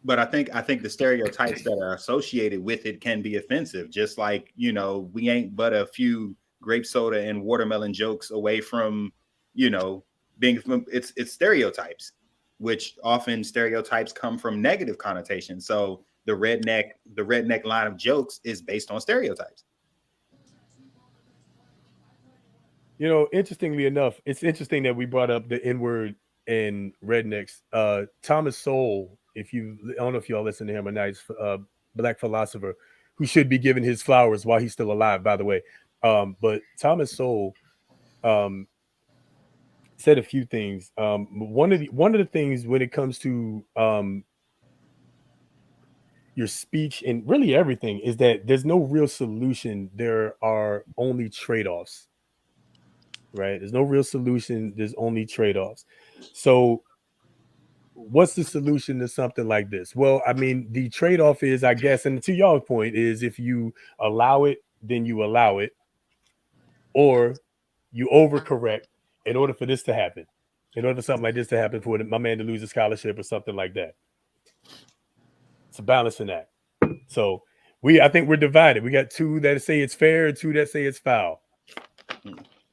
But I think the stereotypes that are associated with it can be offensive. Just like, you know, we ain't but a few grape soda and watermelon jokes away from, you know, being from it's stereotypes, which often stereotypes come from negative connotations. So the redneck line of jokes is based on stereotypes. You know, interestingly enough, it's interesting that we brought up the N-word and rednecks. Thomas Sowell, I don't know if y'all listen to him or not, he's a black philosopher who should be given his flowers while he's still alive, by the way. But Thomas Sowell said a few things. One of the things when it comes to your speech and really everything is that there's no real solution. There are only trade-offs. Right? There's no real solution. There's only trade-offs. So what's the solution to something like this? Well, I mean, the trade-off is, I guess, and to y'all's point is if you allow it, then you allow it, or you overcorrect in order for this to happen, in order for something like this to happen, for my man to lose a scholarship or something like that. It's a balancing act. So I think we're divided. We got two that say it's fair and two that say it's foul.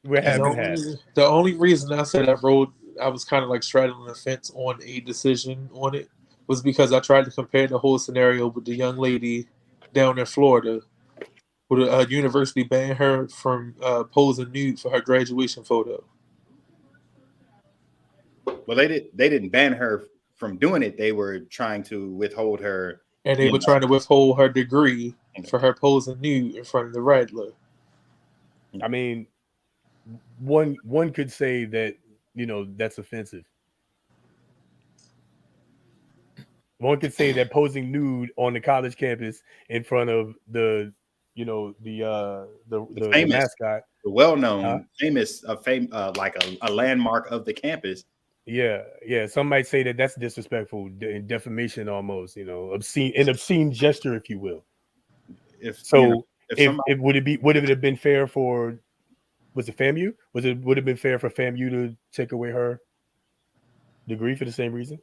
The only reason I said I was kind of like straddling the fence on a decision on it was because I tried to compare the whole scenario with the young lady down in Florida, where a university banned her from posing nude for her graduation photo. Well, they didn't ban her from doing it. They were trying to withhold her, and they were trying to withhold her degree for her posing nude in front of the Rattler. I mean, one could say that, you know, that's offensive. One could say that posing nude on the college campus in front of the famous, mascot, the well-known, like a landmark of the campus. Yeah. Some might say that that's disrespectful and defamation, almost, you know, obscene gesture, if you will. Would it have been fair for? Was it FAMU? Would it have been fair for FAMU to take away her degree for the same reason?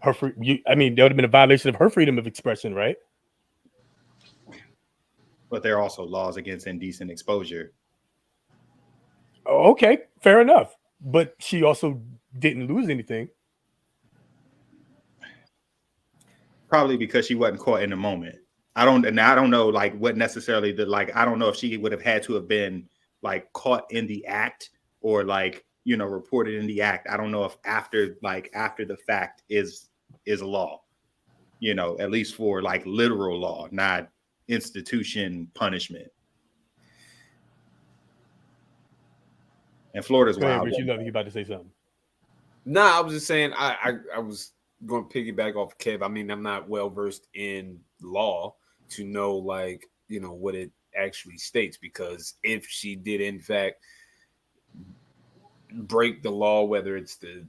There would have been a violation of her freedom of expression, right? But there are also laws against indecent exposure. Oh, okay, fair enough. But she also didn't lose anything. Probably because she wasn't caught in the moment. I don't know like what necessarily I don't know if she would have had to have been like caught in the act or like, you know, reported in the act. I don't know if after the fact is a law, you know, at least for like literal law, not institution punishment. And Florida's wild. Rich, you know you're about to say something. Nah, I was just saying I was going to piggyback off Kev. I mean, I'm not well versed in law to know, like, you know, what it actually states, because if she did in fact break the law, whether it's the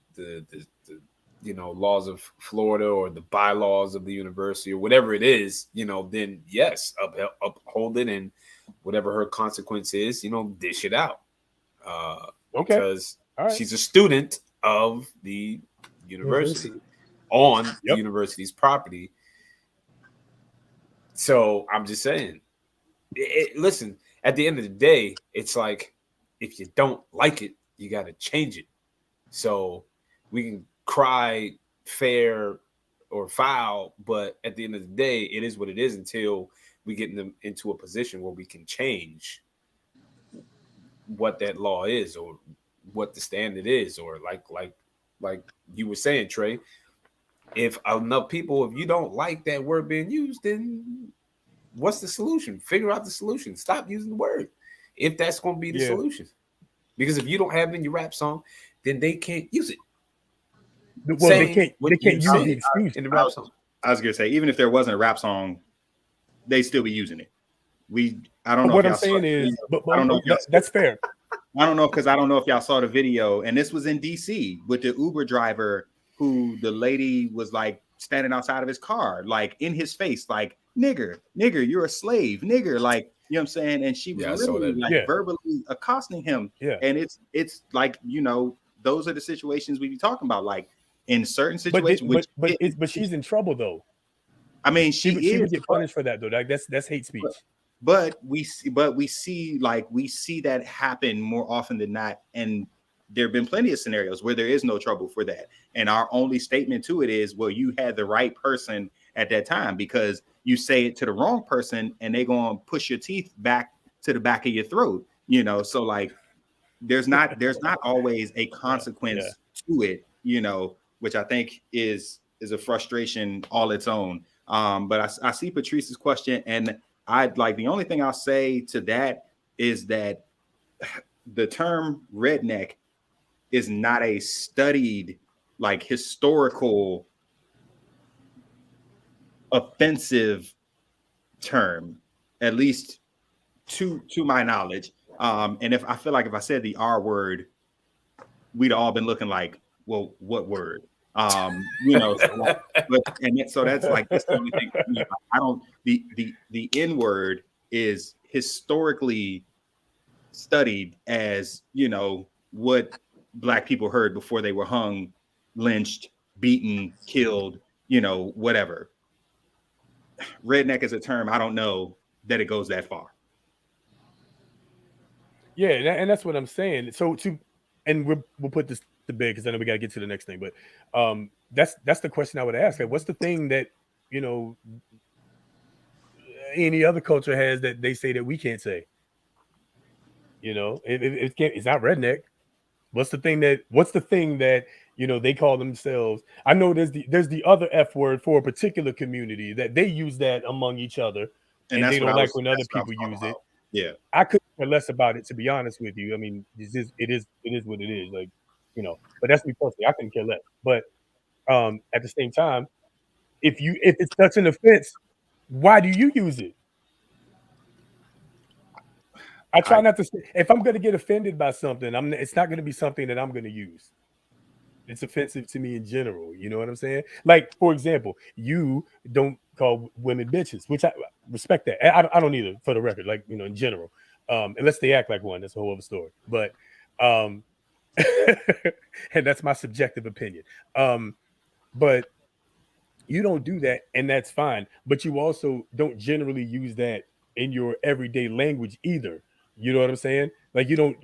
you know, laws of Florida or the bylaws of the university or whatever it is, you know, then yes, uphold it, and whatever her consequence is, you know, dish it out. Okay, because she's a student of the university on the university's property. So I'm just saying, listen, at the end of the day, it's like, if you don't like it, you got to change it. So we can cry fair or foul, but at the end of the day, it is what it is until we get into a position where we can change what that law is or what the standard is, or like you were saying, Trey, if enough people, if you don't like that word being used, then what's the solution? Figure out the solution. Stop using the word if that's going to be the solution. Because if you don't have it in your rap song, then they can't use it. Well, they can't use it in the rap song. I was going to say, even if there wasn't a rap song, they still be using it. I don't know. What I'm saying is, I don't know. That's fair. I don't know, because I don't know if y'all saw the video, and this was in DC with the Uber driver who the lady was like standing outside of his car, like in his face, like, nigger, you're a slave, nigger. Like, You know what I'm saying? And she was Yeah, I saw really that. like Yeah. verbally accosting him. Yeah. And it's like, you know, those are the situations we be talking about. Like in certain But situations, but she's in trouble though. I mean, She is, would get punished for that though. Like that's hate speech. but we see that happen more often than not. And there have been plenty of scenarios where there is no trouble for that. And our only statement to it is, well, you had the right person at that time, because you say it to the wrong person and they're going to push your teeth back to the back of your throat, you know? So like, there's not always a consequence to it, you know, which I think is a frustration all its own. But I see Patrice's question, and I'd like, the only thing I'll say to that is that the term redneck is not a studied, like, historical offensive term, at least to my knowledge. And if I feel like if I said the R word, we'd all been looking like, well, what word? You know, so that's like, that's the only thing. You know, I don't, the N word is historically studied as, you know, what Black people heard before they were hung, lynched, beaten, killed, you know, whatever. Redneck is a term, I don't know that it goes that far. Yeah, and that's what I'm saying. So and we'll put this to bed because I know we got to get to the next thing. But that's the question I would ask. Like, what's the thing that, you know, any other culture has that they say that we can't say? You know, it's not redneck. What's the thing that you know they call themselves? I know there's the other F word for a particular community that they use that among each other, and they don't like when other people use it. Yeah, I couldn't care less about it, to be honest with you. I mean, it is what it is, like, you know. But that's me personally. I couldn't care less. But at the same time, if it's such an offense, why do you use it? I try not to. If I'm going to get offended by something, it's not going to be something that I'm going to use. It's offensive to me in general. You know what I'm saying? Like, for example, you don't call women bitches, which I respect that. I don't either, for the record, like, you know, in general. Unless they act like one, that's a whole other story. But and that's my subjective opinion. But you don't do that, and that's fine. But you also don't generally use that in your everyday language either. You know what I'm saying? Like, you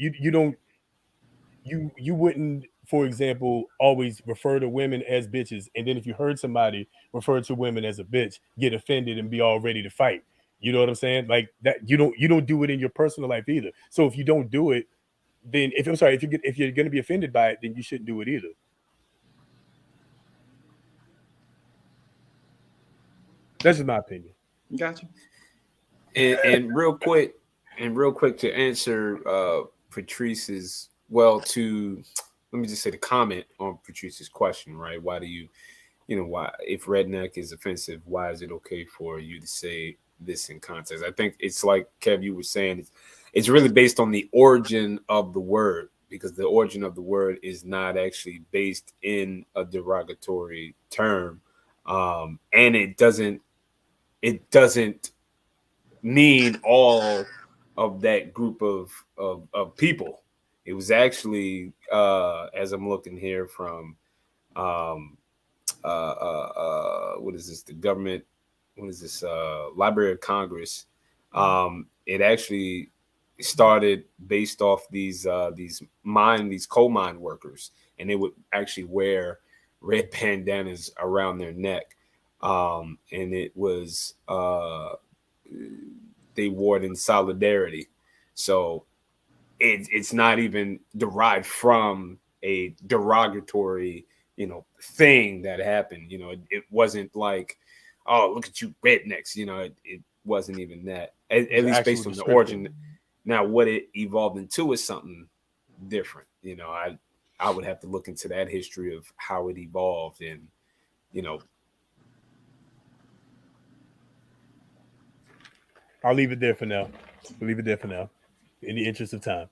wouldn't, for example, always refer to women as bitches, and then if you heard somebody refer to women as a bitch, get offended and be all ready to fight. You know what I'm saying? Like that, you don't do it in your personal life either. So if you don't do it, then if you're going to be offended by it, then you shouldn't do it either. That's just my opinion. Gotcha. And real quick to answer Patrice's, let me just say the comment on Patrice's question, right? Why do you know, why, if redneck is offensive, why is it okay for you to say this in context? I think it's like Kev, you were saying, it's really based on the origin of the word, because the origin of the word is not actually based in a derogatory term, and it doesn't mean all of that group of people. It was actually, as I'm looking here from, what is this? The government? What is this? Library of Congress. It actually started based off these coal mine workers, and they would actually wear red bandanas around their neck, and it was they wore it in solidarity. So it's not even derived from a derogatory, you know, thing that happened. You know, it wasn't like, oh, look at you rednecks. You know, it wasn't even that. At least based on the origin. Now, what it evolved into is something different. You know, I would have to look into that history of how it evolved, and, you know. I'll leave it there for now. In the interest of time,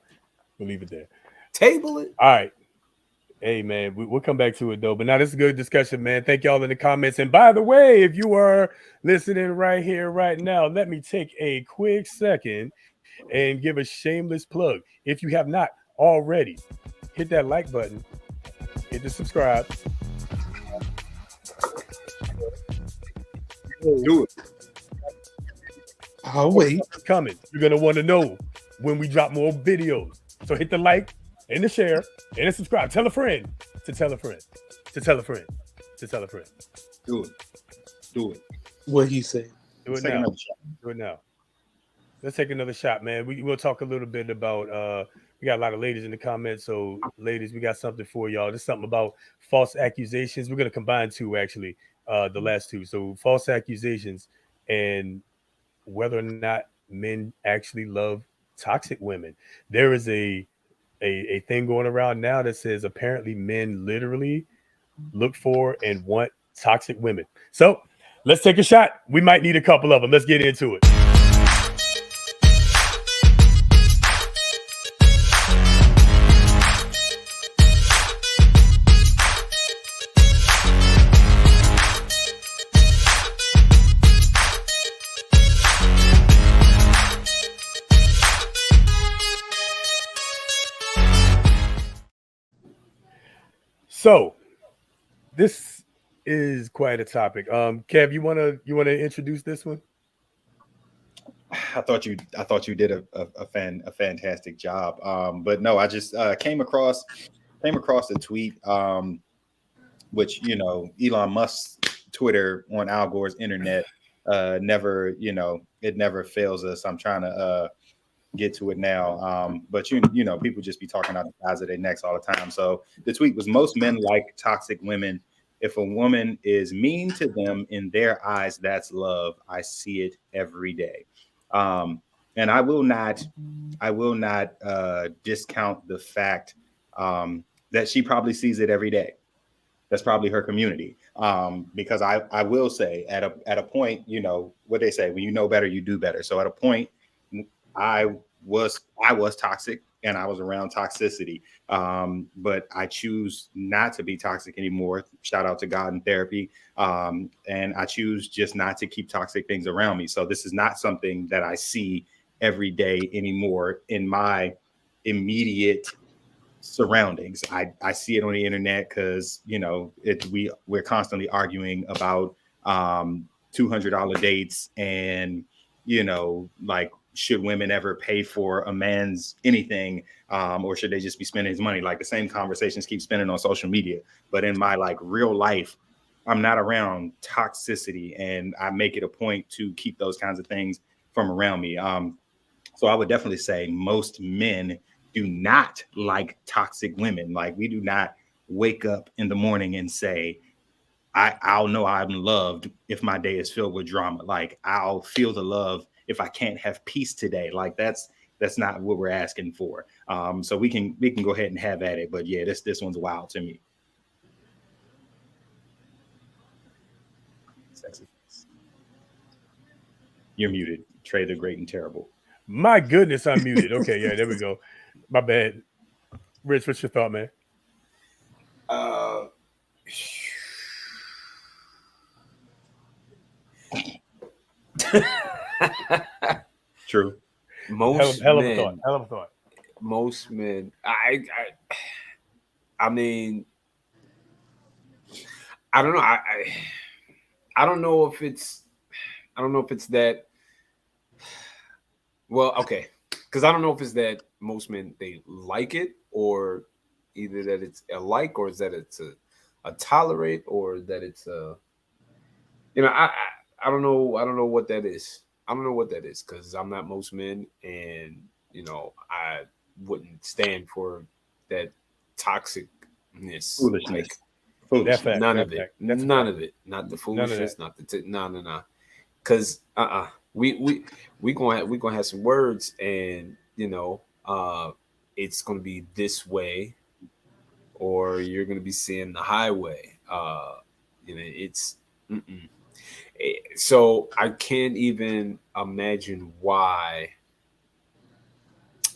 we'll leave it there. Table it. All right. Hey man, we'll come back to it though. But now this is a good discussion, man. Thank y'all in the comments. And by the way, if you are listening right here, right now, let me take a quick second and give a shameless plug. If you have not already, hit that like button, hit the subscribe. Do it. I'll wait. It's coming. You're gonna want to know when we drop more videos. So hit the like and the share and the subscribe. Tell a friend to tell a friend to tell a friend to tell a friend. Do it. Do it. What he said. Do it Let's take now. another shot. Do it now. Let's take another shot, man. We'll talk a little bit about we got a lot of ladies in the comments. So ladies, we got something for y'all. There's something about false accusations. We're gonna combine two actually, the last two. So false accusations and whether or not men actually love toxic women. There is a thing going around now that says apparently men literally look for and want toxic women. So let's take a shot. We might need a couple of them. Let's get into it. So this is quite a topic. Kev, you wanna introduce this one? I thought you did a fantastic job. But no, I just came across a tweet, which, you know, Elon Musk's Twitter on Al Gore's internet never, you know, it never fails us. I'm trying to get to it now. But you know, people just be talking out the sides of their necks all the time. So the tweet was, most men like toxic women. If a woman is mean to them, in their eyes, that's love. I see it every day. And I will not discount the fact that she probably sees it every day. That's probably her community. Because I will say at a point, you know what they say, when you know better, you do better. So at a point, I was toxic and I was around toxicity. But I choose not to be toxic anymore. Shout out to God and therapy. And I choose just not to keep toxic things around me. So this is not something that I see every day anymore in my immediate surroundings. I see it on the internet because, you know, we're constantly arguing about $200 dates and, you know, like, should women ever pay for a man's anything, or should they just be spending his money? Like, the same conversations keep spinning on social media. But in my like real life, I'm not around toxicity, and I make it a point to keep those kinds of things from around me. So I would definitely say most men do not like toxic women. Like, we do not wake up in the morning and say, I'll know I'm loved if my day is filled with drama. Like, I'll feel the love if I can't have peace today. Like, that's not what we're asking for. So we can go ahead and have at it. But yeah, this one's wild to me. Sexy. You're muted. Trey the Great and Terrible. My goodness, I'm muted. Okay, yeah, there we go. My bad. Rich, what's your thought, man? True. Most Hell of men, a thought. most men. I mean, I don't know. I don't know if it's that. Well, okay, because I don't know if it's that most men, they like it, or either that it's a like, or is that it's a tolerate, or that it's a, you know, I don't know. I don't know what that is. I don't know what that is, because I'm not most men, and, you know, I wouldn't stand for that toxicness. Foolishness. Like, That fact, none that of it. fact. That's None fact. of it. Not the None of foolishness. that. Not the no. Because we gonna have some words, and, you know, it's gonna be this way, or you're gonna be seeing the highway. You know, it's. So I can't even imagine why,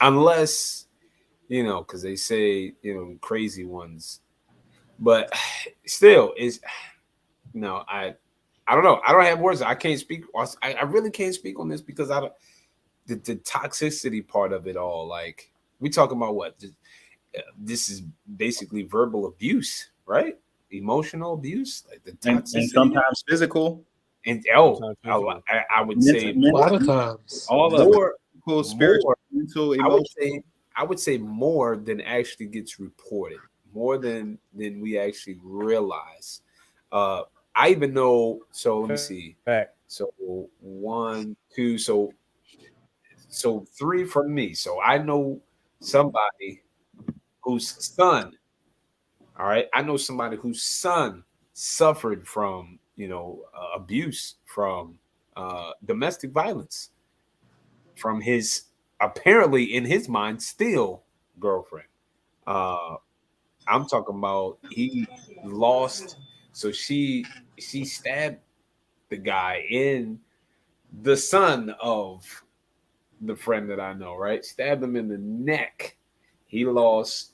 unless, you know, because they say, you know, crazy ones but still, is no, I don't know. I don't have words. I can't speak. I really can't speak on this because I don't the toxicity part of it all. Like we talking about what this is basically verbal abuse, right? Emotional abuse, like the and toxicity, sometimes physical. and Sometimes physical. I would Mental- say A mental- lot of times. all of it. more. Physical, spiritual, more- mental, I emotional. would say more than actually gets reported, more than we actually realize. I even know. So let me see. Fact. So 1, 2, so three from me. So I know somebody whose son. All right, I know somebody whose son suffered from abuse, from domestic violence, from his apparently in his mind still girlfriend. Uh, I'm talking about he lost. So she stabbed the guy in the son of the friend that I know, right? Stabbed him in the neck. He lost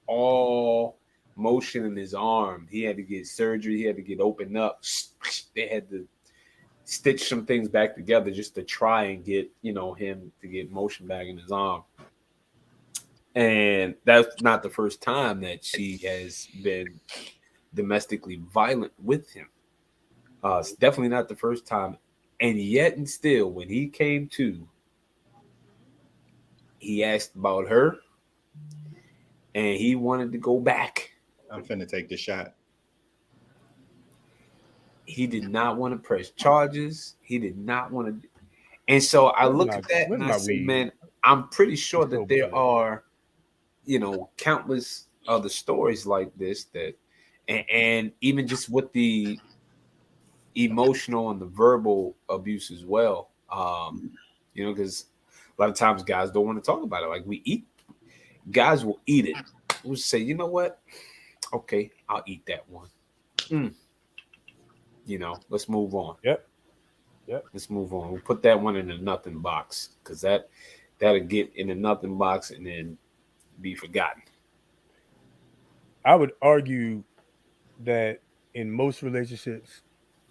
all motion in his arm. He had to get surgery. He had to get opened up. They had to stitch some things back together just to try and get him to get motion back in his arm. And that's not the first time that she has been domestically violent with him. It's definitely not the first time. And yet and still, when he came to, he asked about her and he wanted to go back. I'm finna take the shot. He did not want to press charges. He did not want to. And so I look at that and I say, man, I'm pretty sure that there are, countless other stories like this that, and even just with the emotional and the verbal abuse as well. Because a lot of times guys don't want to talk about it. Like guys will eat it. We'll say, you know what? Okay, I'll eat that one. Let's move on. Yep. Let's move on. We'll put that one in a nothing box because that'll get in a nothing box and then be forgotten. I would argue that in most relationships,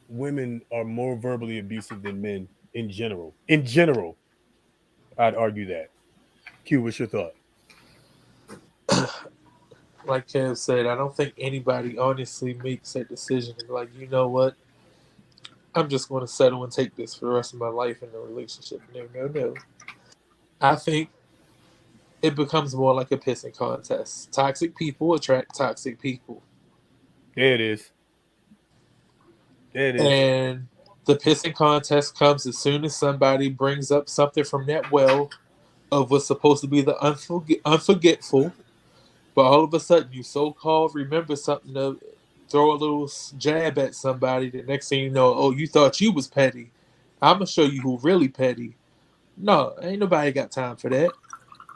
women are more verbally abusive than men in general. In general, I'd argue that. Q, what's your thought? Like Kev said, I don't think anybody honestly makes that decision to be like, you know what? I'm just going to settle and take this for the rest of my life in a relationship. No. I think it becomes more like a pissing contest. Toxic people attract toxic people. There it is. And the pissing contest comes as soon as somebody brings up something from that well of what's supposed to be the unforgetful. But all of a sudden, you so-called remember something to throw a little jab at somebody. The next thing you know, oh, you thought you was petty. I'm going to show you who really petty. No, ain't nobody got time for that.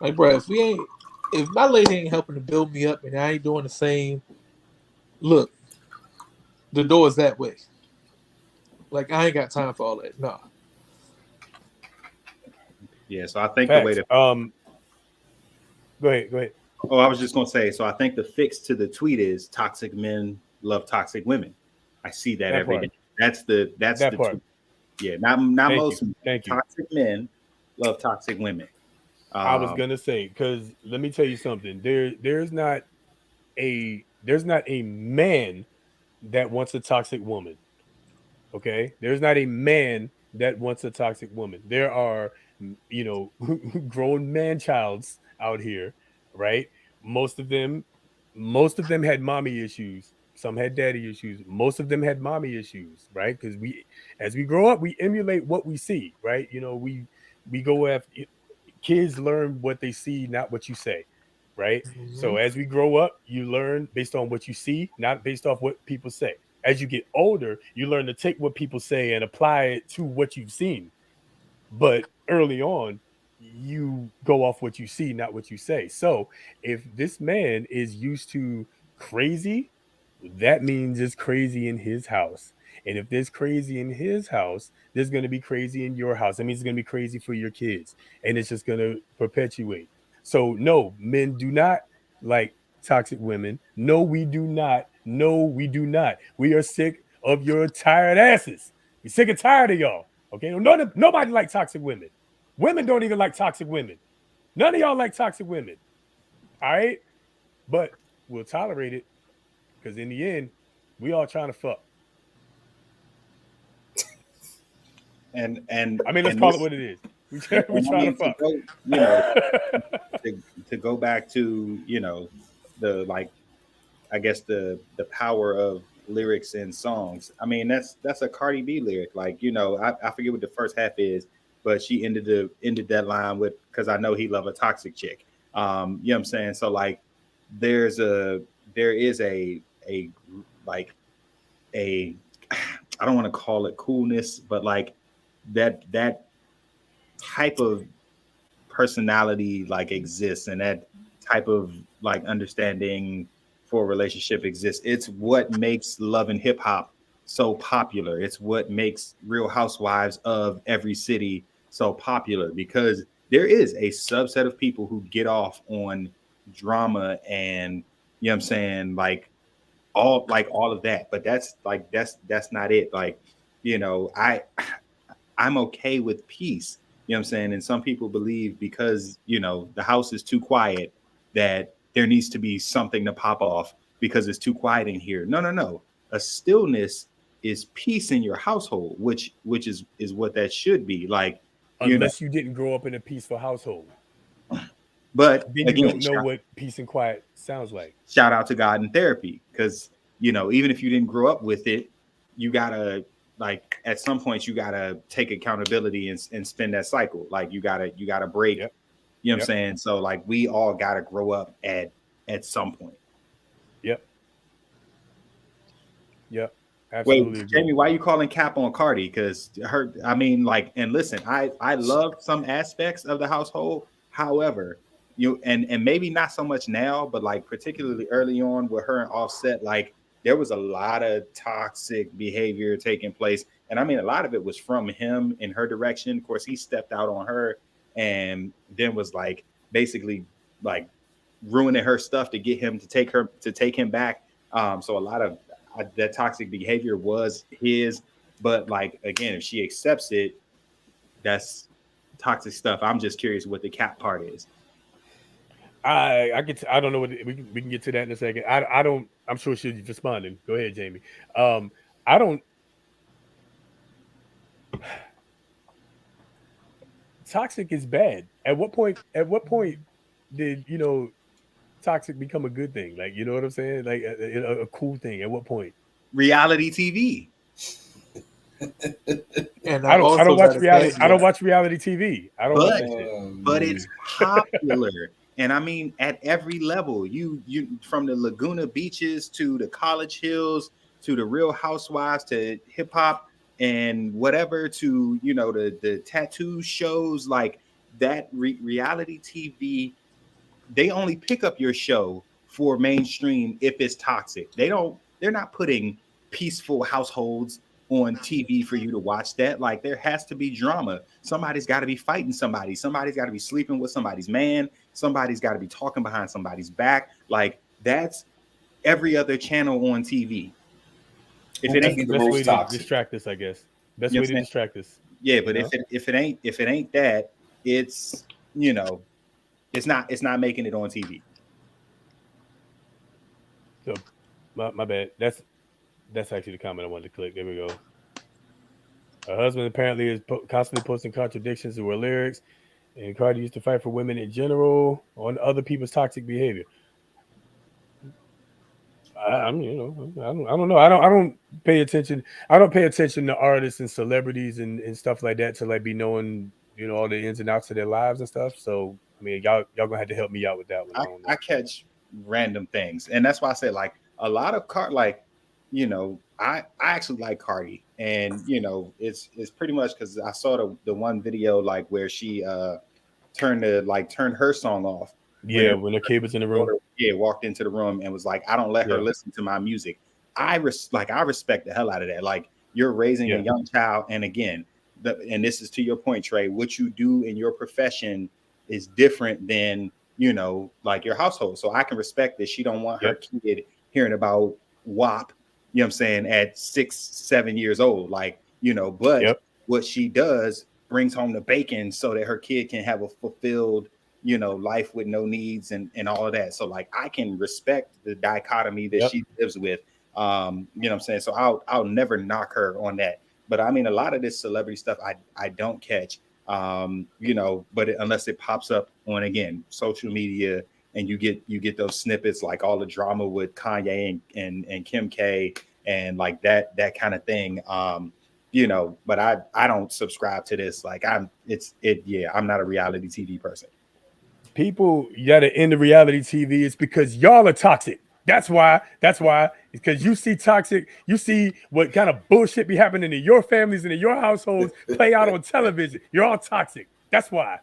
Like, bro, if my lady ain't helping to build me up and I ain't doing the same, look, the door's that way. Like, I ain't got time for all that. No. Yeah, so I think Facts. the way to Go ahead. Oh, I was just gonna say. So I think the fix to the tweet is toxic men love toxic women. I see that every day. That's the part. tweet. Yeah, not most. Thank you. Toxic men love toxic women. I was gonna say, because let me tell you something. There's not a man that wants a toxic woman. Okay, there's not a man that wants a toxic woman. There are, grown man-childs out here, right? Most of them had mommy issues. Some had daddy issues. Most of them had mommy issues, right? Because as we grow up, we emulate what we see, right? We go after kids learn what they see, not what you say, right? Mm-hmm. So as we grow up, you learn based on what you see, not based off what people say. As you get older, you learn to take what people say and apply it to what you've seen. But early on, you go off what you see, not what you say. So if this man is used to crazy, that means it's crazy in his house. And if there's crazy in his house, there's going to be crazy in your house. That means it's going to be crazy for your kids. And it's just going to perpetuate. So no, men do not like toxic women. No, we do not No, we do not. We are sick of your tired asses. We're sick and tired of y'all. Okay, nobody like toxic women. Women don't even like toxic women. None of y'all like toxic women. All right, but we'll tolerate it because in the end, we all trying to fuck. And I mean, let's and call this- it what it is. We and trying I to mean, fuck. go, you know, to go back to, you know, the like, I guess the power of lyrics and songs. I mean, that's a Cardi B lyric. Like, you know, I forget what the first half is, but she ended that line with, because I know he love a toxic chick. You know what I'm saying? So like, there is a like a I don't want to call it coolness, but like that type of personality like exists, and that type of like understanding for a relationship exists. It's what makes Love and Hip Hop so popular. It's what makes Real Housewives of every city so popular, because there is a subset of people who get off on drama and, you know what I'm saying, like all of that, but that's not it. Like, you know, I'm okay with peace. You know what I'm saying? And some people believe because, you know, the house is too quiet that there needs to be something to pop off because it's too quiet in here. No. A stillness is peace in your household, which is what that should be. Like, Unless you didn't grow up in a peaceful household. But then you don't know what peace and quiet sounds like. Shout out to God and therapy, because, you know, even if you didn't grow up with it, you gotta, like, at some point you gotta take accountability and spin that cycle. Like, you gotta break. Yep. You know what I'm saying? So like, we all gotta grow up at some point. Yep. Absolutely. Wait, Jamie, why are you calling cap on Cardi? Because I mean, like, and listen, I love some aspects of the household. However, and maybe not so much now, but like particularly early on with her and Offset, like there was a lot of toxic behavior taking place. And I mean, a lot of it was from him in her direction. Of course, he stepped out on her and then was like basically like ruining her stuff to get him to take him back. So a lot of that toxic behavior was his, but like, again, if she accepts it, that's toxic stuff. I'm just curious what the cap part is. I don't know what we can get to that in a second. I'm sure she's responding. Go ahead, Jamie. Toxic is bad. At what point did, you know, toxic become a good thing? Like, you know what I'm saying? Like a cool thing. At what point? Reality TV. And I don't watch reality. I don't watch reality TV. I don't watch that shit. But it's popular. And I mean, at every level, you from the Laguna Beaches to the College Hills to the Real Housewives to hip hop and whatever, to, you know, the tattoo shows, like that reality TV, they only pick up your show for mainstream if it's toxic. They're not putting peaceful households on TV for you to watch that. Like, there has to be drama. Somebody's got to be fighting somebody. Somebody's got to be sleeping with somebody's man. Somebody's got to be talking behind somebody's back. Like, that's every other channel on TV. If it ain't the best way to distract us, I guess. Best way to distract us. Yeah, but if it ain't that, it's, you know, it's not making it on TV. So my bad. That's actually the comment I wanted to click. There we go. Her husband apparently is constantly posting contradictions to her lyrics, and Cardi used to fight for women in general on other people's toxic behavior. I don't know. I don't pay attention. I don't pay attention to artists and celebrities and stuff like that to like be knowing, you know, all the ins and outs of their lives and stuff. So I mean, y'all gonna have to help me out with that one. I catch random things, and that's why I say, like, a lot of like, you know, I actually like Cardi, and, you know, it's pretty much because I saw the one video like where she turned her song off. Yeah, when the kid was in the room. Yeah, walked into the room and was like, I don't let her listen to my music. I respect the hell out of that. Like, you're raising a young child, and again, and this is to your point, Trey, what you do in your profession is different than, you know, like your household. So I can respect that she don't want her kid hearing about WAP, you know what I'm saying, at 6, 7 years old. Like, but Yep. what she does brings home the bacon so that her kid can have a fulfilled, life with no needs and all of that. So like I can respect the dichotomy that Yep. she lives with. You know what I'm saying? So I'll never knock her on that. But I mean, a lot of this celebrity stuff I don't catch. But unless it pops up on, again, social media, and you get those snippets, like all the drama with Kanye and Kim K and like that kind of thing. But I don't subscribe to this. Like I'm not a reality TV person. People gotta end the reality TV. It's because y'all are toxic. That's why. It's because you see toxic. You see what kind of bullshit be happening in your families and in your households play out on television. You're all toxic. That's why.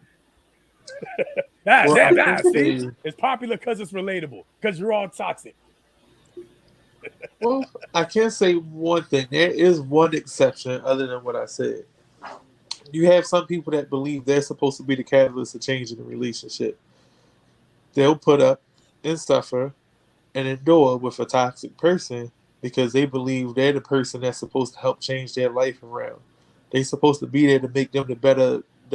See, it's popular because it's relatable. Because you're all toxic. Well, I can say one thing. There is one exception other than what I said. You have some people that believe they're supposed to be the catalyst of change in a relationship. They'll put up and suffer and endure with a toxic person because they believe they're the person that's supposed to help change their life around. They're supposed to be there to make them the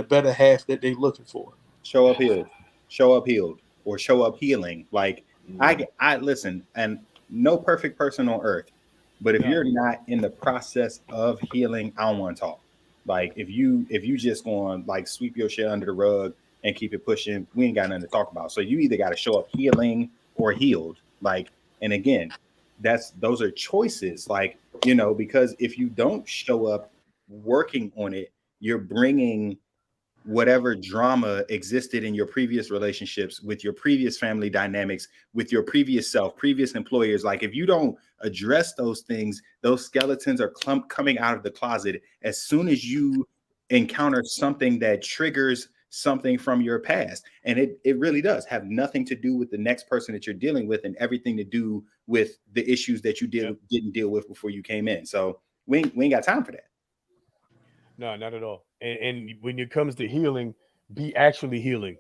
better half that they're looking for. Show up healed, or show up healing. Like I listen, and no perfect person on earth, but if you're not in the process of healing, I don't want to talk. Like if you just going like sweep your shit under the rug and keep it pushing, we ain't got nothing to talk about. So you either got to show up healing or healed. Like, and again, those are choices. Like, because if you don't show up working on it, you're bringing whatever drama existed in your previous relationships, with your previous family dynamics, with your previous self, previous employers. Like if you don't address those things, those skeletons are coming out of the closet as soon as you encounter something that triggers something from your past. And it really does have nothing to do with the next person that you're dealing with, and everything to do with the issues that you didn't deal with before you came in. So we ain't got time for that. No, not at all. And when it comes to healing, be actually healing.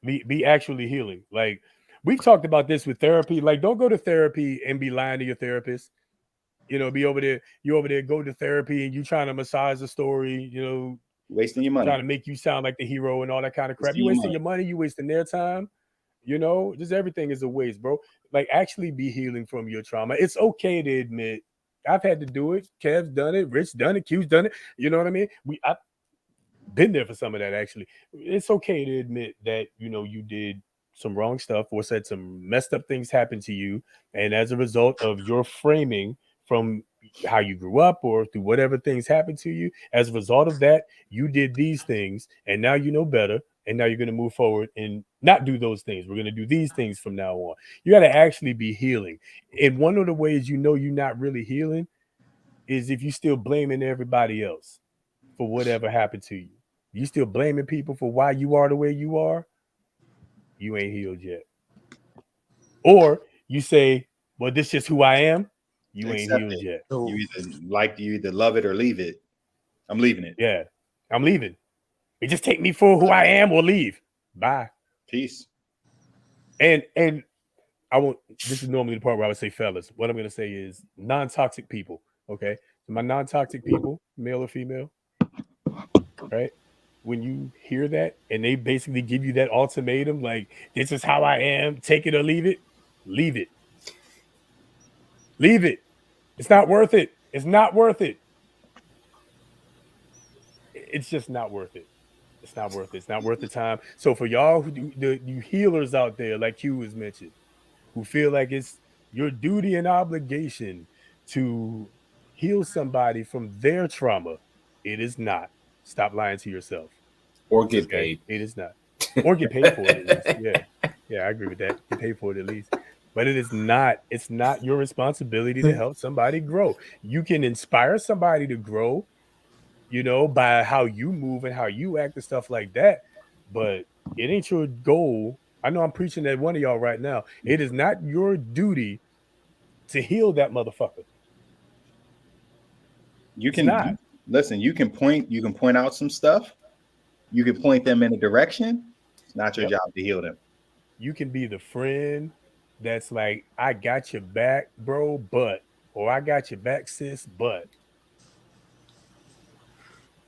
Be actually healing. Like we've talked about this with therapy. Like don't go to therapy and be lying to your therapist. Be over there. You over there go to therapy and you trying to massage the story. Wasting your money. Trying to make you sound like the hero and all that kind of crap. You wasting your money. You wasting their time. Just everything is a waste, bro. Like actually be healing from your trauma. It's okay to admit. I've had to do it. Kev's done it. Rich done it. Q's done it. You know what I mean? I've been there for some of that, actually. It's okay to admit that, you did some wrong stuff or said some messed up things happen to you. And as a result of your framing from how you grew up or through whatever things happened to you, as a result of that, you did these things. And now you know better. And now you're going to move forward and not do those things. We're going to do these things from now on. You got to actually be healing. And one of the ways you're not really healing is if you're still blaming everybody else for whatever happened to you. You still blaming people for why you are the way you are, you ain't healed yet. Or you say, well, this is just who I am, you ain't healed yet. You either love it or leave it. I'm leaving it. Yeah, I'm leaving. It just take me for who I am or leave. Bye. Peace. And I won't, this is normally the part where I would say, fellas, what I'm going to say is non-toxic people. Okay. So my non-toxic people, male or female, right? When you hear that and they basically give you that ultimatum, like, this is how I am, take it or leave it, leave it. Leave it. It's not worth it. It's not worth it. It's just not worth it. It's not worth it. It's not worth the time. So for y'all you healers out there, like Q was mentioned, who feel like it's your duty and obligation to heal somebody from their trauma, it is not. Stop lying to yourself. Or get paid. It is not. Or get paid for it at least. Yeah, I agree with that. Get paid for it at least. But it is not. It's not your responsibility to help somebody grow. You can inspire somebody to grow, by how you move and how you act and stuff like that. But it ain't your goal. I know I'm preaching at one of y'all right now. It is not your duty to heal that motherfucker. You can point out some stuff. You can point them in a direction. It's not your job to heal them. You can be the friend, that's like, I got your back, bro, or I got your back, sis, but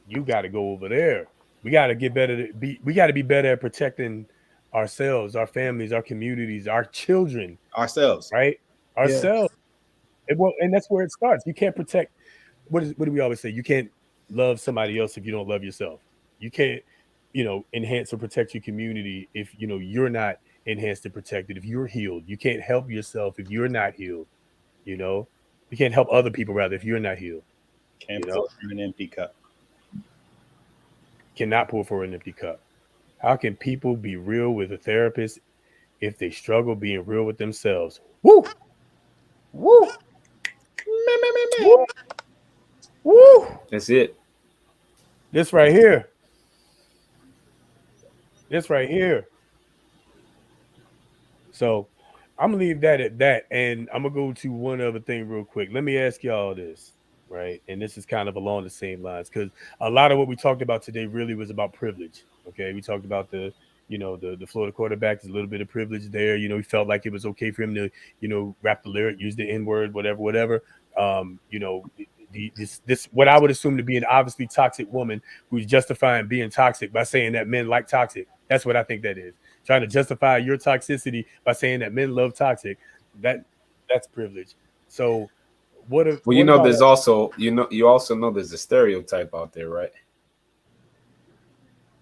you got to go over there. We got to get better. We got to be better at protecting ourselves, our families, our communities, our children, Ourselves. right? Ourselves. And that's where it starts. You can't protect. What do we always say? You can't love somebody else if you don't love yourself. You can't, enhance or protect your community if you're not enhanced and protected. If you're healed, you can't help yourself if you're not healed. You can't help other people rather if you're not healed. Can't pour from an empty cup. Cannot pour for an empty cup. How can people be real with a therapist if they struggle being real with themselves? Woo! Woo! Woo! Woo! That's it. This right here. This right here. So I'm gonna leave that at that, and I'm gonna go to one other thing real quick. Let me ask y'all this, right? And this is kind of along the same lines, because a lot of what we talked about today really was about privilege. Okay, we talked about the Florida quarterback. There's a little bit of privilege there. He felt like it was okay for him to rap the lyric, use the N-word, whatever. This what I would assume to be an obviously toxic woman who's justifying being toxic by saying that men like toxic. That's what I think that is. Trying to justify your toxicity by saying that men love toxic. That's privilege. So there's also you also know there's a stereotype out there, right?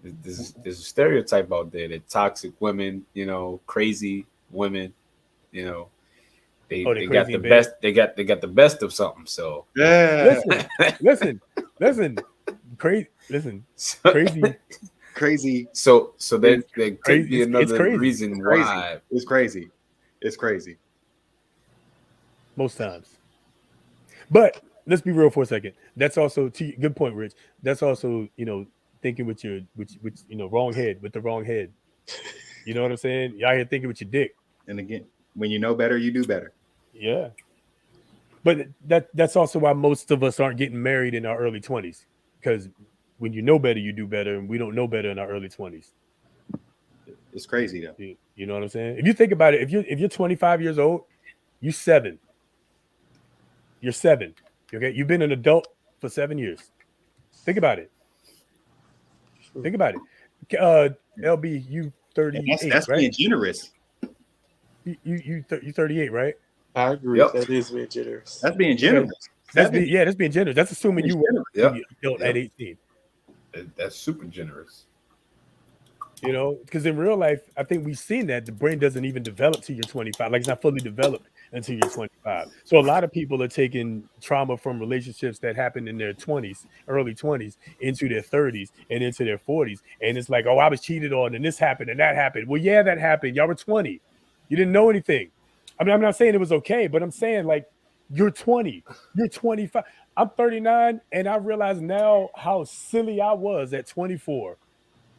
There's a stereotype out there that toxic women, crazy women, they got the best. They got the best of something. So yeah, listen, crazy. So there could be another reason crazy. Why It's crazy. Most times, but let's be real for a second. That's also good point, Rich. That's also thinking with your wrong head, with the wrong head. You know what I'm saying? Y'all here thinking with your dick. And again, when you know better, you do better. Yeah. But that's also why most of us aren't getting married in our early 20s, because when you know better, you do better, and we don't know better in our early 20s. It's crazy though. You know what I'm saying? If you think about it, if you're 25 years old, you're 7. You're 7. Okay, you've been an adult for 7 years. Think about it. LB, you 38. That's right? being generous. You 38, right? I agree. Yep. That is being generous. That's being generous. That's being generous. That's assuming you were adult at 18. That's super generous. Because in real life, I think we've seen that the brain doesn't even develop till you're 25. Like, it's not fully developed until you're 25. So a lot of people are taking trauma from relationships that happened in their 20s, early 20s, into their 30s and into their 40s. And it's like, oh, I was cheated on and this happened and that happened. Well, yeah, that happened. Y'all were 20. You didn't know anything. I mean, I'm not saying it was okay, but I'm saying, like, you're 20. You're 25. I'm 39, and I realize now how silly I was at 24.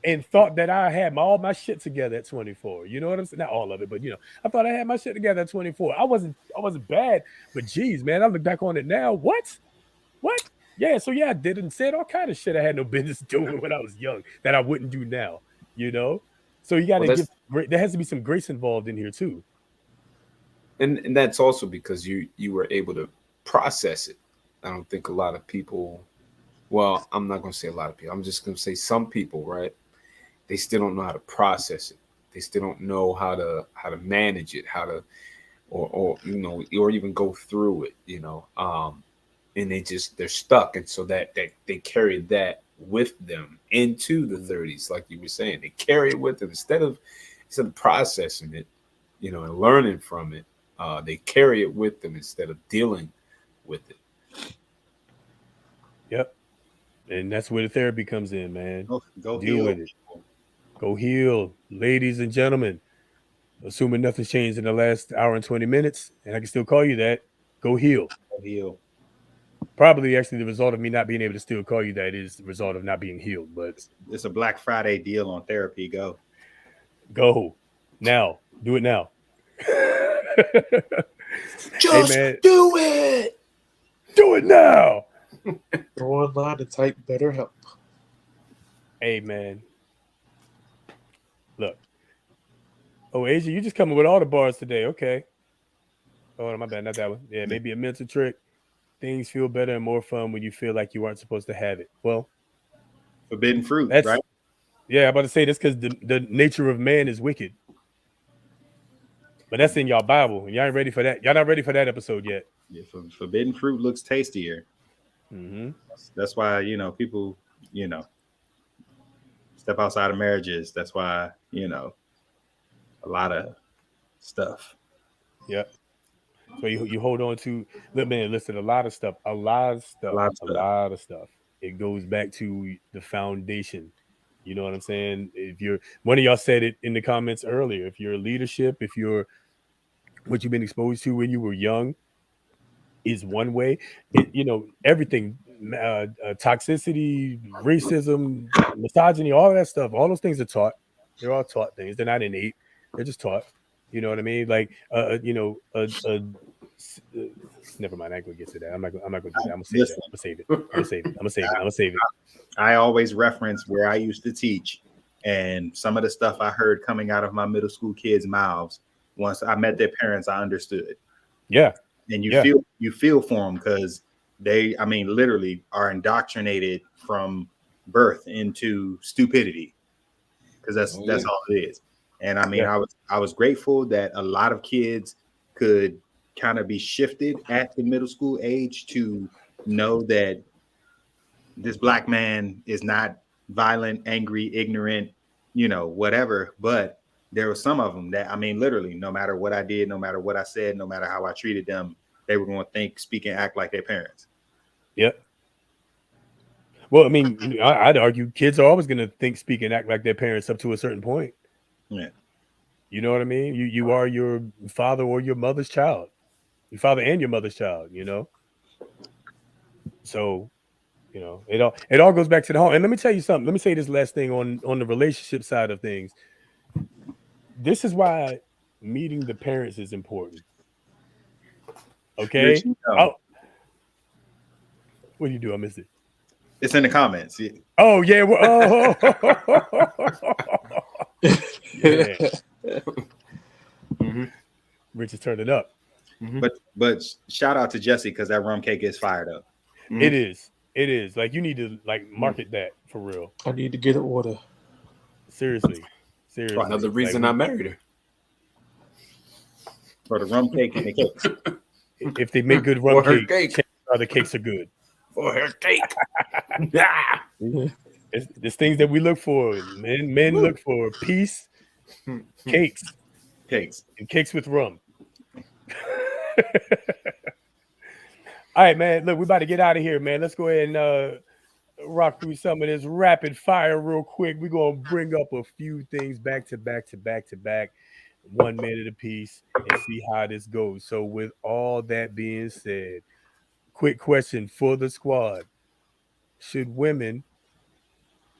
And thought that I had all my shit together at 24. You know what I'm saying? Not all of it, but I thought I had my shit together at 24. I wasn't bad, but geez, man, I look back on it now. What? Yeah, so yeah, I did and said all kind of shit I had no business doing when I was young that I wouldn't do now. So you got to there has to be some grace involved in here too. And that's also because you were able to process it. I don't think a lot of people. Well, I'm not going to say a lot of people. I'm just going to say some people, right? They still don't know how to process it. They still don't know how to manage it, how to, or even go through it, and they're stuck. And so that they carry that with them into the 30s, like you were saying. They carry it with them instead of processing it, and learning from it. They carry it with them instead of dealing with it. Yep. And that's where the therapy comes in, man. Go deal with it. Go heal, ladies and gentlemen. Assuming nothing's changed in the last hour and 20 minutes, and I can still call you that, go heal. Go heal. Probably actually the result of me not being able to still call you that is the result of not being healed. But it's a Black Friday deal on therapy. Go now. Do it now. Just do it. Do it now. Go online and type BetterHelp. Hey, man. Look. Oh, Asia, you just coming with all the bars today. Okay. Oh, my bad. Not that one. Yeah, maybe a mental trick. Things feel better and more fun when you feel like you weren't supposed to have it. Well, Forbidden fruit, that's right? yeah. I'm about to say this because the nature of man is wicked. But that's in y'all Bible. Y'all ain't ready for that. Y'all not ready for that episode yet. Yeah, forbidden fruit looks tastier. Mm-hmm. That's why, people, step outside of marriages. That's why, a lot of stuff. Yep. So you hold on to, man, listen, a lot of stuff. It goes back to the foundation. You know what I'm saying? If you're, one of y'all said it in the comments earlier, if you're leadership, if you're what you've been exposed to when you were young is one way, everything, toxicity, racism, misogyny, all of that stuff, all those things are taught. They're all taught things. They're not innate. They're just taught. You know what I mean? Like, never mind. I ain't gonna get to that. I'm not gonna do that. I'm gonna save it. I always reference where I used to teach, and some of the stuff I heard coming out of my middle school kids' mouths. Once I met their parents, I understood. Yeah, and you feel for them because they, literally are indoctrinated from birth into stupidity, because that's all it is. And I was grateful that a lot of kids could kind of be shifted at the middle school age to know that this black man is not violent, angry, ignorant, whatever. But there were some of them that, literally, no matter what I did, no matter what I said, no matter how I treated them, they were going to think, speak, and act like their parents. Yep. Well, I'd argue kids are always going to think, speak, and act like their parents up to a certain point. Yeah. You know what I mean? You are your father or your mother's child. Your father and your mother's child, So, it all goes back to the home. And let me tell you something. Let me say this last thing on the relationship side of things. This is why meeting the parents is important. Okay. What do you do? I missed it. It's in the comments. Yeah. Oh yeah. Yeah. Mm-hmm. Rich is turning up. Mm-hmm. But shout out to Jesse because that rum cake is fired up. Mm-hmm. It is. Like, you need to market that for real. I need to get an order. Seriously. Another reason I married her. For the rum cake and the cakes. If they make good rum cake, the cakes are good. For her cake. There's things that we look for. Men look for peace, cakes, and cakes with rum. All right, man. Look, we're about to get out of here, man. Let's go ahead and rock through some of this rapid fire real quick. We're gonna bring up a few things back to back, 1 minute apiece, and see how this goes. So, with all that being said, quick question for the squad: should women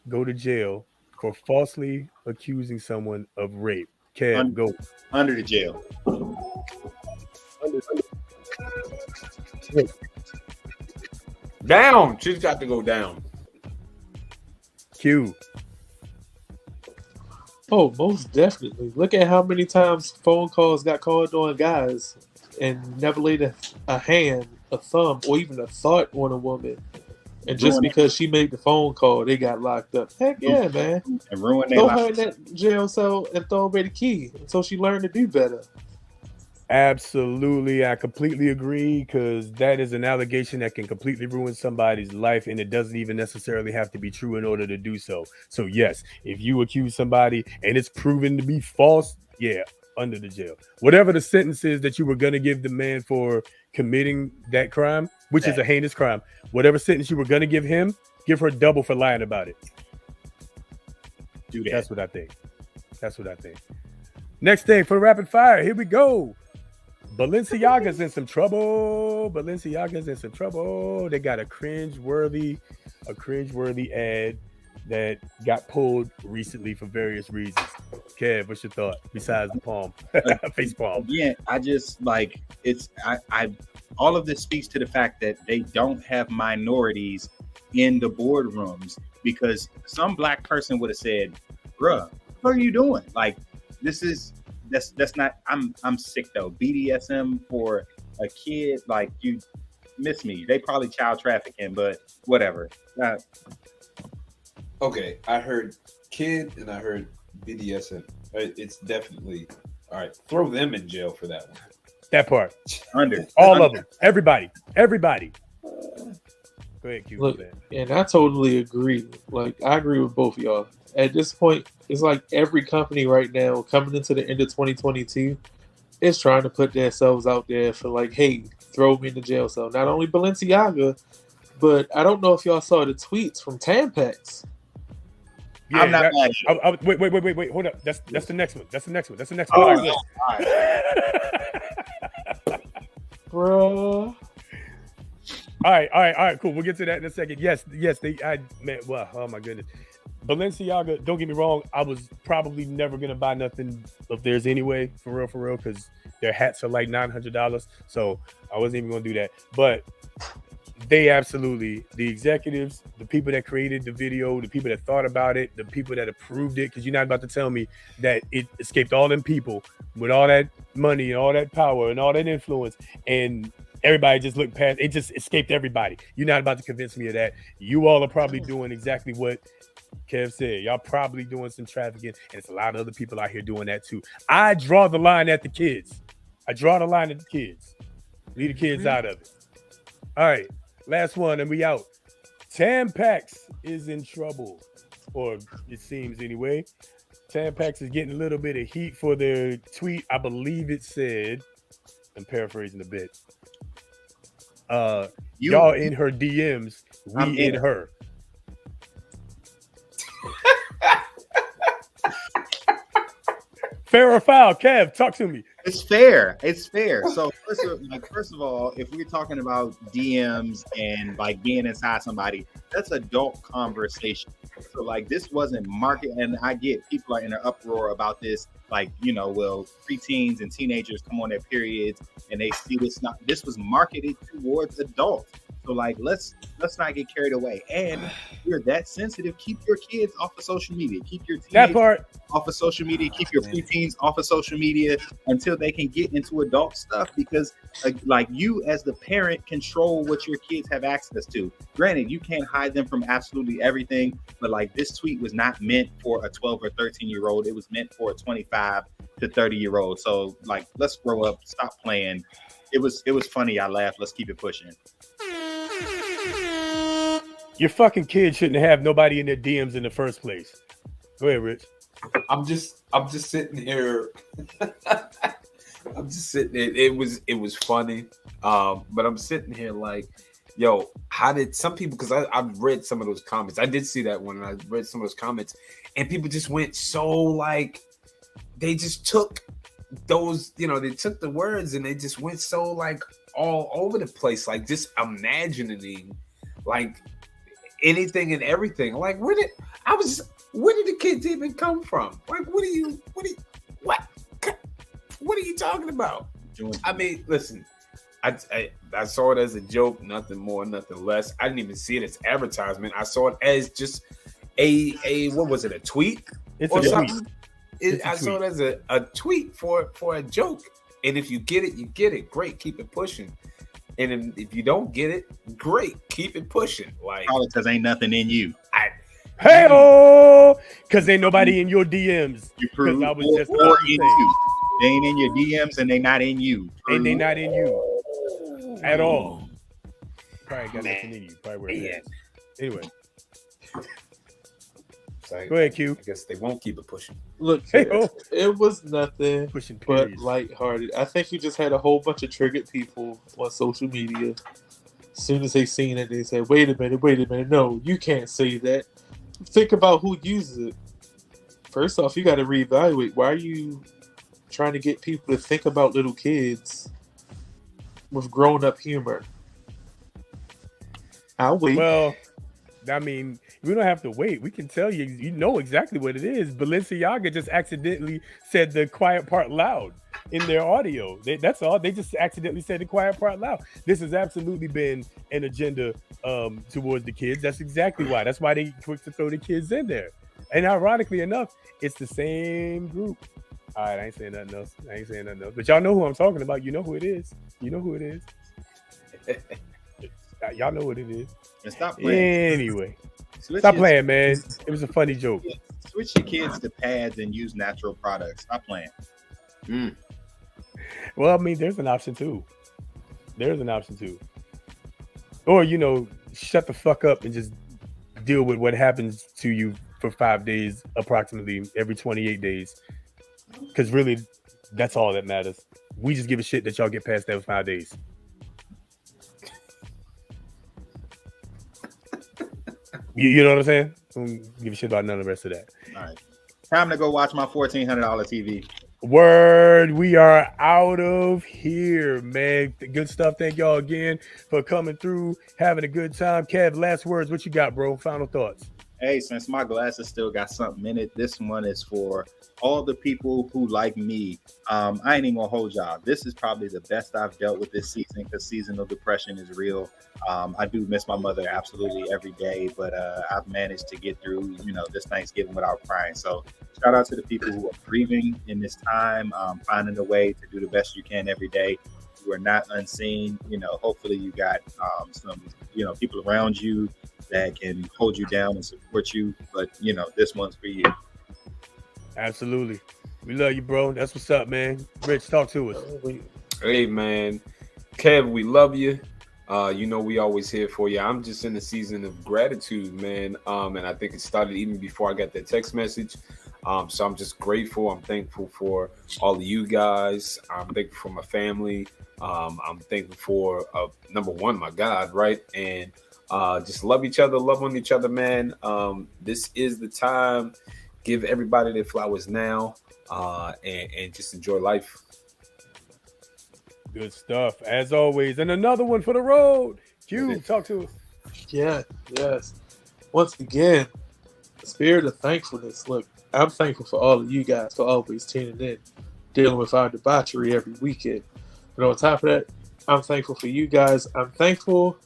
go to jail for falsely accusing someone of rape? Kev, go. Under the jail. Down. She's got to go down. Q. Oh, most definitely. Look at how many times phone calls got called on guys and never laid a hand, a thumb, or even a thought on a woman. And just because she made the phone call, they got locked up. Heck yeah, man. And ruin their throw life. her in that jail cell and throw away the key until she learned to do better. Absolutely. I completely agree, because that is an allegation that can completely ruin somebody's life, and it doesn't even necessarily have to be true in order to do so. So yes, if you accuse somebody and it's proven to be false, yeah, under the jail. Whatever the sentence is that you were going to give the man for committing that crime, which is a heinous crime, whatever sentence you were going to give him, give her double for lying about it. Do that. That's what I think. Next thing for the rapid fire. Here we go. Balenciaga's in some trouble. They got a cringe-worthy ad that got pulled recently for various reasons. Kev, what's your thought besides the palm, face palm? Yeah, I just I all of this speaks to the fact that they don't have minorities in the boardrooms, because some black person would have said, "Bruh, what are you doing? Like, this is that's not. I'm sick though. BDSM for a kid, like you miss me. They probably child trafficking, but whatever. Okay, I heard kid and I heard BDSM. It's definitely all right. Throw them in jail for that one. That part. All of them. Everybody. Go ahead, Q. Look, and I totally agree. Like, I agree with both of y'all. At this point, it's like every company right now coming into the end of 2022 is trying to put themselves out there for like, hey, throw me in the jail cell. Not only Balenciaga, but I don't know if y'all saw the tweets from Tampax. Yeah, I'm not mad at it. Wait, hold up. That's the next one. That's the next one. Oh, All all right. All right, cool. We'll get to that in a second. Yes, oh my goodness. Balenciaga, don't get me wrong, I was probably never gonna buy nothing of theirs anyway, for real, because their hats are like $900. So I wasn't even gonna do that. But they absolutely, the executives, the people that created the video, the people that thought about it, the people that approved it, because you're not about to tell me that it escaped all them people with all that money and all that power and all that influence, and everybody just looked past it, just escaped everybody. You're not about to convince me of that. You all are probably doing exactly what Kev said. Y'all probably doing some trafficking, and it's a lot of other people out here doing that too. I draw the line at the kids. Leave the kids out of it. All right, last one, and we out. Tampax is in trouble, or it seems anyway. Tampax is getting a little bit of heat for their tweet. I believe it said, I'm paraphrasing a bit, y'all in her DMs, we in her. Fair or foul? Kev, talk to me. It's fair. So first of all, if we're talking about DMs and like being inside somebody, that's adult conversation. So like this wasn't market, and I get people are in an uproar about this. Like, well, preteens and teenagers come on their periods and they see this. This was marketed towards adults. So like, let's not get carried away. And if you're that sensitive, keep your kids off of social media. Keep your teenagers off of social media. Keep your preteens off of social media until they can get into adult stuff. Because like you as the parent control what your kids have access to. Granted, you can't hide them from absolutely everything. But like this tweet was not meant for a 12 or 13-year-old. It was meant for a 25 to 30-year-old. So like, let's grow up. Stop playing. It was funny. I laughed. Let's keep it pushing. Your fucking kid shouldn't have nobody in their DMs in the first place. Go ahead, Rich. I'm just sitting here. I'm just sitting there. It was funny. But I'm sitting here like, yo, how did some people, because I've read some of those comments. I did see that one, and I read some of those comments, and people just went so like, they just took those, they took the words and they just went so like all over the place, like just imagining like anything and everything. Like, where did the kids even come from? Like, what are you talking about? I mean, listen, I saw it as a joke, nothing more, nothing less. I didn't even see it as advertisement. I saw it as just a what was it, a tweet? It's or a something? tweet. I saw it as a tweet for a joke. And if you get it, you get it. Great, keep it pushing. And if you don't get it, great, keep it pushing. Like, probably because ain't nothing in you. Hey-oh! Because ain't nobody in your DMs. You prove I was just or in you. They ain't in your DMs and they not in you. And they not in you at all. Probably got nothing in you. Probably where it is. Anyway. Go ahead, Q. I guess they won't keep it pushing. Look, it was nothing but lighthearted. I think you just had a whole bunch of triggered people on social media. As soon as they seen it, they said, wait a minute. No, you can't say that. Think about who uses it. First off, you got to reevaluate. Why are you trying to get people to think about little kids with grown-up humor? I'll wait. Well, I mean, we don't have to wait. We can tell you. You know exactly what it is. Balenciaga just accidentally said the quiet part loud in their audio. That's all. They just accidentally said the quiet part loud. This has absolutely been an agenda towards the kids. That's exactly why. That's why they quick to throw the kids in there. And ironically enough, it's the same group. All right, I ain't saying nothing else. But y'all know who I'm talking about. You know who it is. Y'all know what it is. And stop playing. Anyway, Switch stop your- playing, man. It was a funny joke. Switch your kids to pads and use natural products. Stop playing. Well, I mean, there's an option too. Or, shut the fuck up and just deal with what happens to you for 5 days, approximately every 28 days. Because really, that's all that matters. We just give a shit that y'all get past that 5 days. You know what I'm saying? Don't give a shit about none of the rest of that. All right. Time to go watch my $1,400 TV. Word, we are out of here, man. Good stuff. Thank y'all again for coming through, having a good time. Kev, last words. What you got, bro? Final thoughts. Hey, since my glasses still got something in it, this one is for all the people who like me. I ain't even gonna hold y'all. This is probably the best I've dealt with this season because seasonal depression is real. I do miss my mother absolutely every day, but I've managed to get through, this Thanksgiving without crying. So shout out to the people who are grieving in this time, finding a way to do the best you can every day. You are not unseen. Hopefully you got some, people around you that can hold you down and support you. But, this one's for you. Absolutely. We love you, bro. That's what's up, man. Rich, talk to us. Hey, man. Kev, we love you. We always here for you. I'm just in the season of gratitude, man. And I think it started even before I got that text message. So I'm just grateful. I'm thankful for all of you guys. I'm thankful for my family. I'm thankful for, number one, my God, right? And just love each other, love on each other, man. This is the time. Give everybody their flowers now, and just enjoy life. Good stuff, as always. And another one for the road. Q, talk to us. Yeah, yes. Once again, the spirit of thankfulness. Look, I'm thankful for all of you guys for always tuning in, dealing with our debauchery every weekend. But on top of that, I'm thankful for you guys. I'm thankful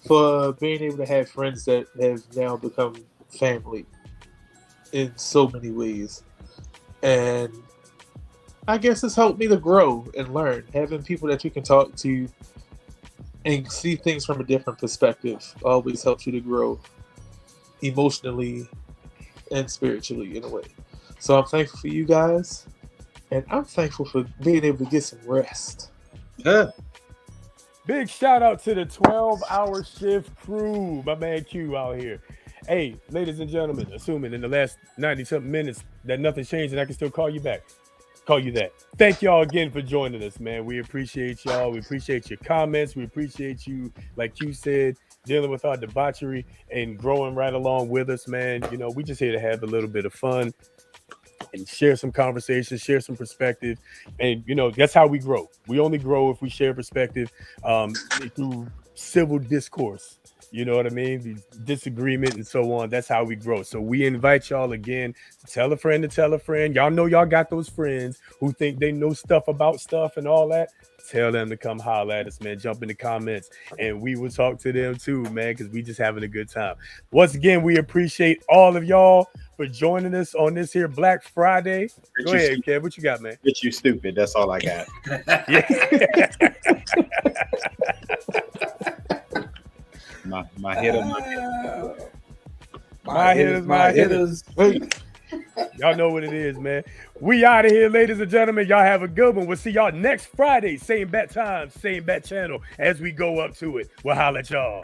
for being able to have friends that have now become family in so many ways. And I guess it's helped me to grow and learn. Having people that you can talk to and see things from a different perspective always helps you to grow emotionally and spiritually in a way. So I'm thankful for you guys, and I'm thankful for being able to get some rest. Big shout out to the 12-hour shift crew. My man Q out here. Hey, ladies and gentlemen, assuming in the last 90-something minutes that nothing changed and I can still call you back. Call you that. Thank y'all again for joining us, man. We appreciate y'all. We appreciate your comments. We appreciate you, like you said, dealing with our debauchery and growing right along with us, man. We just here to have a little bit of fun and share some conversation, share some perspective. And, that's how we grow. We only grow if we share perspective through civil discourse. You know what I mean? The disagreement and so on. That's how we grow. So we invite y'all again to tell a friend to tell a friend. Y'all know y'all got those friends who think they know stuff about stuff and all that. Tell them to come holler at us, man. Jump in the comments and we will talk to them too, man, because we just having a good time. Once again, we appreciate all of y'all for joining us on this here Black Friday. Go ahead, Kev. What you got, man? Bitch, you stupid. That's all I got. My hitter. My hitters. Y'all know what it is, man. We out of here, ladies and gentlemen. Y'all have a good one. We'll see y'all next Friday. Same bat time, same bat channel as we go up to it. We'll holler at y'all.